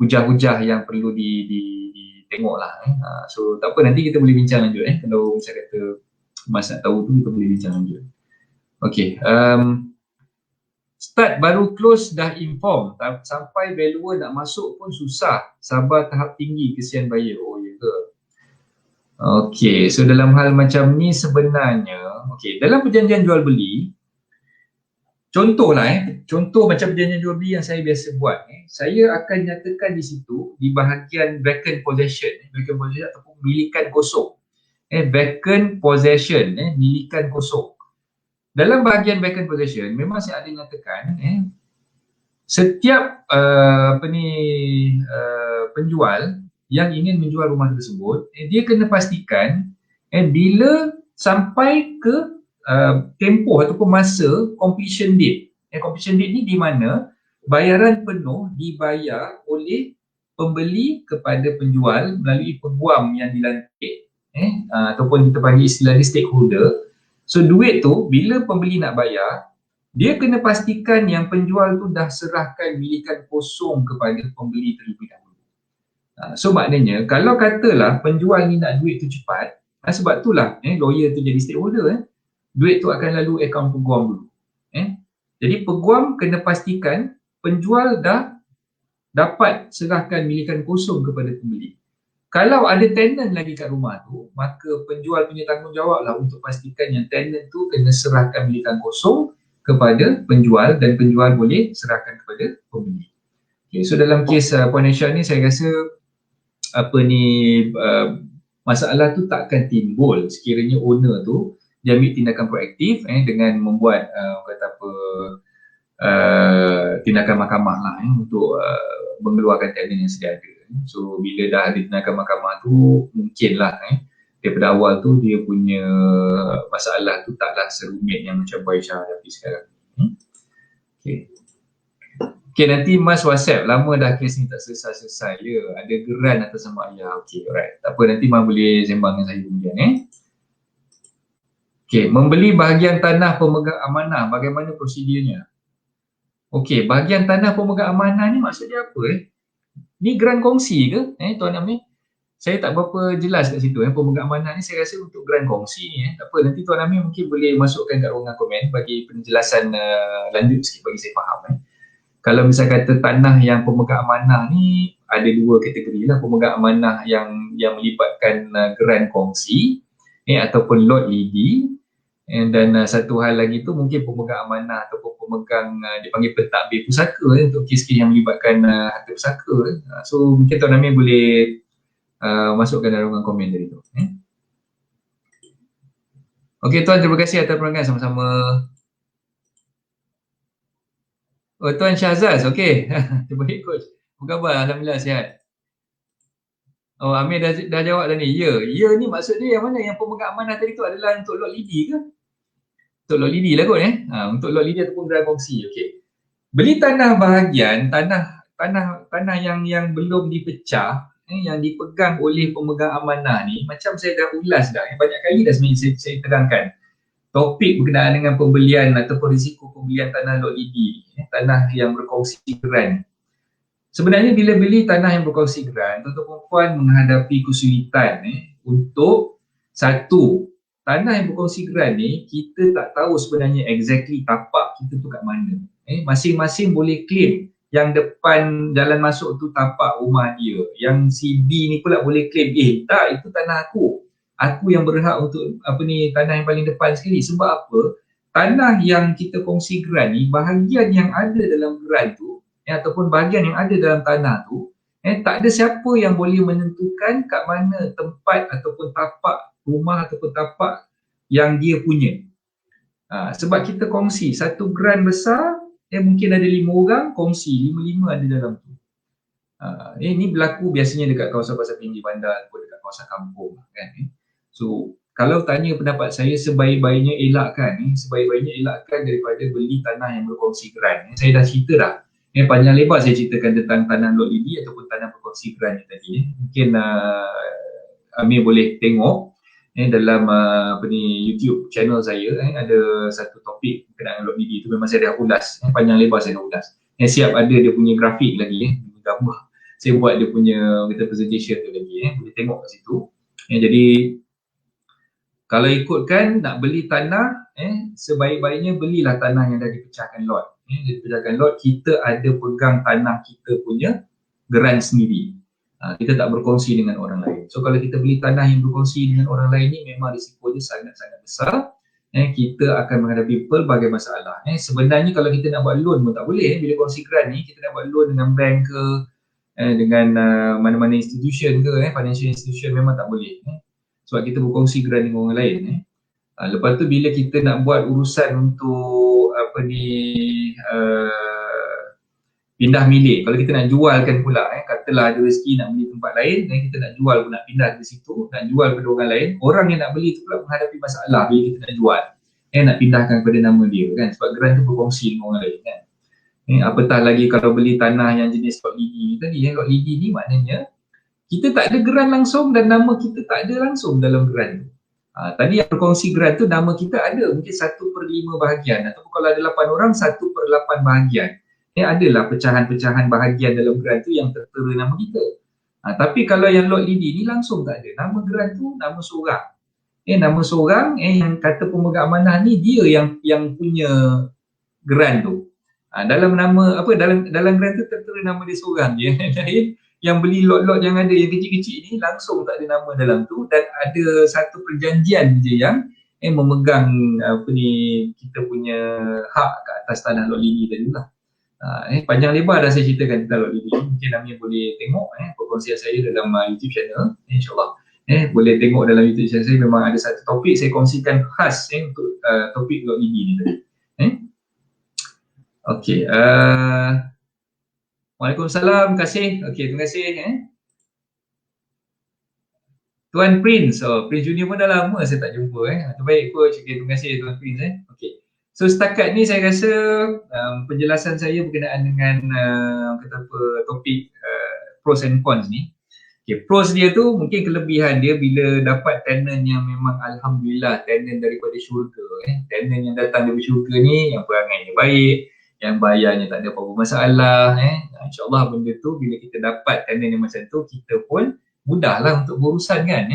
hujah-hujah yang perlu ditengok lah. So tak apa, nanti kita boleh bincang lanjut kalau saya kata Mas nak tahu tu kita boleh bincang lanjut. Okay, start baru close dah inform, sampai valuer nak masuk pun susah, sabar tahap tinggi, kesian buyer. Oh ya ke? Okay, so dalam hal macam ni sebenarnya, okay, dalam perjanjian jual beli, contohlah contoh macam perjanjian jual beli yang saya biasa buat, saya akan nyatakan di situ di bahagian vacant possession, ataupun milikan kosong. Vacant possession, milikan kosong. Dalam bahagian vacant possession memang saya ada nyatakan setiap penjual yang ingin menjual rumah tersebut, dia kena pastikan bila sampai ke tempoh ataupun masa completion date. Completion date ni di mana bayaran penuh dibayar oleh pembeli kepada penjual melalui peguam yang dilantik, ataupun kita panggil istilahnya stakeholder. So duit tu bila pembeli nak bayar, dia kena pastikan yang penjual tu dah serahkan milikan kosong kepada pembeli terlebih dahulu. So maknanya kalau katalah penjual ni nak duit tu cepat, sebab itulah lawyer tu jadi stakeholder, duit tu akan lalu akaun peguam dulu. Jadi peguam kena pastikan penjual dah dapat serahkan milikan kosong kepada pembeli. Kalau ada tenant lagi kat rumah tu, maka penjual punya tanggungjawab lah untuk pastikan yang tenant tu kena serahkan milikan kosong kepada penjual dan penjual boleh serahkan kepada pembeli. Okay, so dalam kes Puan Aisyah ni saya rasa masalah tu takkan timbul sekiranya owner tu dia ambil tindakan proaktif dengan membuat tindakan mahkamah lah untuk mengeluarkan tenant yang sedia ada. So bila dah ada tindakan mahkamah tu, mungkinlah daripada awal tu dia punya masalah tu taklah serumit yang macam Puan Aisyah hadapi sekarang. Okay. Okay, nanti Mas WhatsApp. Lama dah kes ni tak selesai-selesai. Ya, ada geran atas nama ayah. Okay, alright. Tak apa, nanti Mas boleh sembang dengan saya kemudian. Okay, membeli bahagian tanah pemegang amanah. Bagaimana prosedurnya? Okay, bahagian tanah pemegang amanah ni maksudnya apa? Ni geran kongsi ke? Tuan Amir? Saya tak berapa jelas kat situ. Pemegang amanah ni saya rasa untuk geran kongsi ni. Tak apa, nanti Tuan Amir mungkin boleh masukkan kat ruangan komen bagi penjelasan lanjut sikit bagi saya faham. Kalau misal kata tanah yang pemegang amanah ni ada dua kategori lah. Pemegang amanah yang melibatkan geran kongsi ataupun lot lidi. Dan satu hal lagi tu mungkin pemegang amanah ataupun pemegang dipanggil pentadbir pusaka untuk kes-kes yang melibatkan harta pusaka. So mungkin Tuan Amir boleh masukkan dalam ruangan komen tadi tu. Okey Tuan, terima kasih atas perangai sama-sama. Oh Tuan Syahzaz, okey. Terbaik coach. Apa khabar? Alhamdulillah sihat. Oh Amir dah jawab dah ni. Ya ni maksud dia yang mana? Yang pemegang amanah tadi tu adalah untuk lot lidi ke? Untuk lot lidi lah kot untuk lot lidi ataupun geran kongsi. Okey. Beli tanah bahagian, tanah yang belum dipecah, yang dipegang oleh pemegang amanah ni, macam saya dah ulas dah, banyak kali dah sebenarnya saya terangkan topik berkenaan dengan pembelian ataupun risiko pembelian tanah lot lidi, tanah yang berkongsi geran. Sebenarnya bila beli tanah yang berkongsi geran, tuan-tuan dan puan menghadapi kesulitan untuk satu, tanah yang berkongsi geran ni kita tak tahu sebenarnya exactly tapak kita tu kat mana. Masing-masing boleh claim yang depan jalan masuk tu tapak rumah dia. Yang si B ni pula boleh claim, tak, itu tanah aku. Aku yang berhak untuk tanah yang paling depan sekali. Sebab apa? Tanah yang kita kongsi geran ni, bahagian yang ada dalam geran tu ataupun bahagian yang ada dalam tanah tu, tak ada siapa yang boleh menentukan kat mana tempat ataupun tapak rumah ataupun tapak yang dia punya. Sebab kita kongsi satu geran besar, mungkin ada 5 orang kongsi, 5-5 ada dalam tu. Ini berlaku biasanya dekat kawasan-kawasan pinggir bandar ataupun dekat kawasan kampung kan. So kalau tanya pendapat saya, sebaik-baiknya elakkan daripada beli tanah yang berkongsi geran. Saya dah cerita dah. Panjang lebar saya ceritakan tentang tanah lot lidi ataupun tanah berkongsi geran ni tadi. Mungkin Amir boleh tengok dalam YouTube channel saya, ada satu topik berkenaan lot lidi tu, memang saya dah ulas, panjang lebar saya dah ulas. Siap ada dia punya grafik lagi, gambar. Saya buat dia punya presentation tu lagi, boleh tengok kat situ. Jadi kalau ikutkan nak beli tanah, sebaik-baiknya belilah tanah yang dah dipecahkan lot. Dipecahkan lot, kita ada pegang tanah kita punya geran sendiri. Kita tak berkongsi dengan orang lain. So kalau kita beli tanah yang berkongsi dengan orang lain ni, memang risiko dia sangat-sangat besar. Kita akan menghadapi pelbagai masalah. Sebenarnya kalau kita nak buat loan pun tak boleh. Bila kongsi geran ni, kita nak buat loan dengan bank ke, dengan mana-mana institution ke, financial institution, memang tak boleh. Sebab kita berkongsi geran dengan orang lain. Lepas tu bila kita nak buat urusan untuk pindah milik, kalau kita nak jualkan pula, katalah ada rezeki nak beli tempat lain, kita nak jual pun, nak pindah ke situ, nak jual kepada orang lain, orang yang nak beli tu pula menghadapi masalah bila kita nak jual, nak pindahkan kepada nama dia kan, sebab geran tu berkongsi dengan orang lain kan. Apatah lagi kalau beli tanah yang jenis lot lidi tadi, lot lidi ni maknanya kita tak ada geran langsung dan nama kita tak ada langsung dalam geran tu. Tadi yang berkongsi geran tu, nama kita ada mungkin 1/5 bahagian, ataupun kalau ada 8 orang 1/8 bahagian. Adalah pecahan-pecahan bahagian dalam geran tu yang tertera nama kita. Tapi kalau yang lot lidi ni langsung tak ada. Nama geran tu nama seorang. Nama seorang yang kata pemegang amanah ni dia yang punya geran tu. Dalam nama dalam geran tu tertera nama dia seorang je. Yang beli lot-lot yang ada yang kecil-kecil ni langsung tak ada nama dalam tu, dan ada satu perjanjian je yang memegang kita punya hak ke atas tanah lot lidi tadi lah. Panjang lebar dah saya ceritakan tentang lot lidi. Mungkin Amir boleh tengok perkongsian saya dalam YouTube channel, insyaAllah. Boleh tengok dalam YouTube channel saya, memang ada satu topik saya kongsikan khas untuk topik lot lidi ni tadi. Okey, Waalaikumsalam, terima kasih. Okey, terima kasih. Tuan Prince, Prince Junior pun dah lama saya tak jumpa. Terbaik coach. Okey, terima kasih Tuan Prince. Okey. So setakat ni saya rasa penjelasan saya berkenaan dengan kata apa, topik pros and cons ni. Okay, pros dia tu mungkin kelebihan dia bila dapat tenant yang memang alhamdulillah tenant daripada syurga. Tenant yang datang dari syurga ni yang perangainya baik, yang bayarnya tak ada apa-apa masalah. InsyaAllah benda tu bila kita dapat tenant yang macam tu, kita pun mudahlah untuk berurusan kan.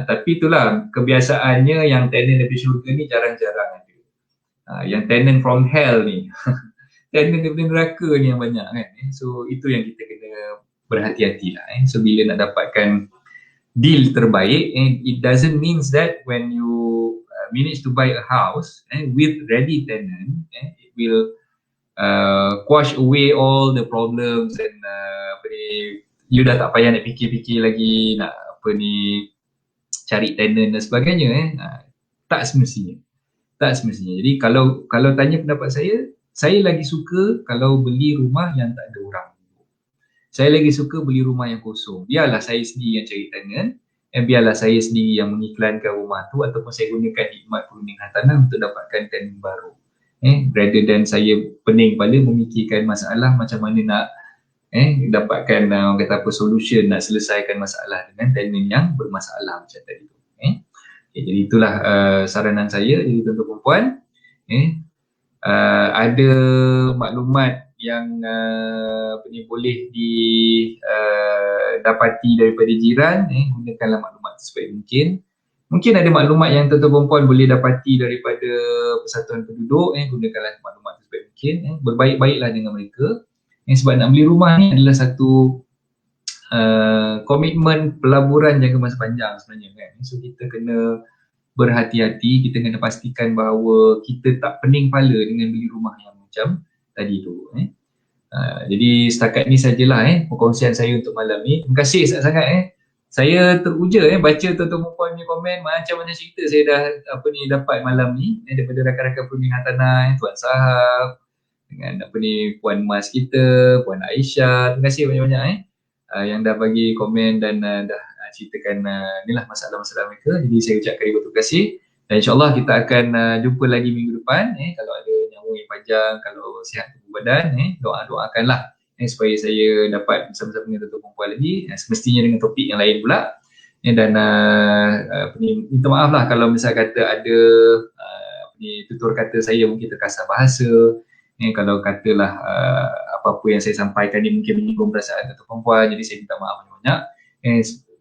Tapi itulah kebiasaannya yang tenant dari syurga ni jarang-jarang ada. Yang tenant from hell ni tenant daripada neraka ni yang banyak kan. So itu yang kita kena berhati-hati lah. So bila nak dapatkan deal terbaik, it doesn't mean that when you manage to buy a house with ready tenant, it will quash away all the problems and you dah tak payah nak fikir-fikir lagi nak cari tenant dan sebagainya. Tak semestinya. Jadi kalau tanya pendapat saya lagi suka kalau beli rumah yang tak ada orang. Saya lagi suka beli rumah yang kosong. Biarlah saya sendiri yang cari tenant, biarlah saya sendiri yang mengiklankan rumah tu ataupun saya gunakan khidmat perunding hartanah untuk dapatkan tenant baru. Rather than saya pening kepala memikirkan masalah macam mana nak dapatkan kata apa solution nak selesaikan masalah dengan tenant yang bermasalah macam tadi tu. Jadi itulah saranan saya. Jadi tuan-tuan perempuan, ada maklumat yang boleh didapati daripada jiran, gunakanlah maklumat sebaik mungkin. Mungkin ada maklumat yang tuan-tuan perempuan boleh dapati daripada persatuan penduduk, gunakanlah maklumat sebaik mungkin. Berbaik-baiklah dengan mereka. Sebab nak beli rumah ni adalah satu komitmen pelaburan jangka masa panjang sebenarnya kan. So kita kena berhati-hati, kita kena pastikan bahawa kita tak pening kepala dengan beli rumah yang macam tadi tu. Jadi setakat ni sajalah perkongsian saya untuk malam ni. Terima kasih sangat-sangat. Saya teruja baca tuan-tuan perempuan punya komen, macam-macam cerita saya dah dapat malam ni daripada rakan-rakan perunding hartanah, Tuan Sahab dengan Puan Mas kita, Puan Aisyah. Terima kasih banyak-banyak yang dah bagi komen dan dah ceritakan inilah masalah-masalah mereka. Jadi saya ucapkan ribuan terima kasih. Dan insyaAllah kita akan jumpa lagi minggu depan. Kalau ada nyawa yang panjang, kalau sihat tubuh badan, doa-doakanlah supaya saya dapat bersama-sama dengan tuan-tuan perempuan lagi, semestinya dengan topik yang lain pula. Dan minta maaf lah kalau misal kata ada tutur kata saya mungkin terkasar bahasa. Kalau katalah apa-apa yang saya sampaikan ni mungkin menyinggung perasaan tuan-tuan perempuan, jadi saya minta maaf banyak-banyak.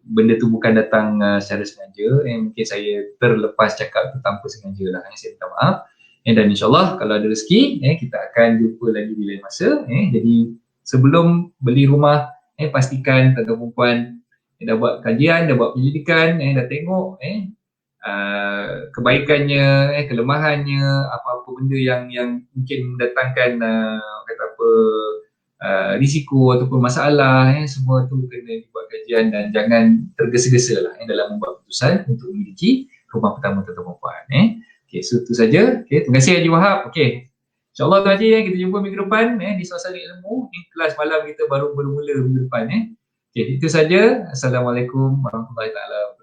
Benda tu bukan datang secara sengaja, mungkin saya terlepas cakap tu tanpa sengaja lah, saya minta maaf. Dan insyaAllah kalau ada rezeki, kita akan jumpa lagi di lain masa. Jadi sebelum beli rumah, pastikan tuan-tuan perempuan dah buat kajian, dah buat penyelidikan, dah tengok kebaikannya, kelemahannya, apa-apa benda yang mungkin mendatangkan risiko ataupun masalah, semua tu kena dibuat kajian dan jangan tergesa-gesa lah dalam membuat keputusan untuk memiliki rumah pertama tuan-tuan perempuan. Okay, so itu saja. Okay, terima kasih Haji Wahab. Okay, insyaAllah Tuan Haji, kita jumpa minggu depan di Suasana Ilmu. Kelas malam kita baru bermula minggu depan. Okay, itu saja. Assalamualaikum warahmatullahi wabarakatuh.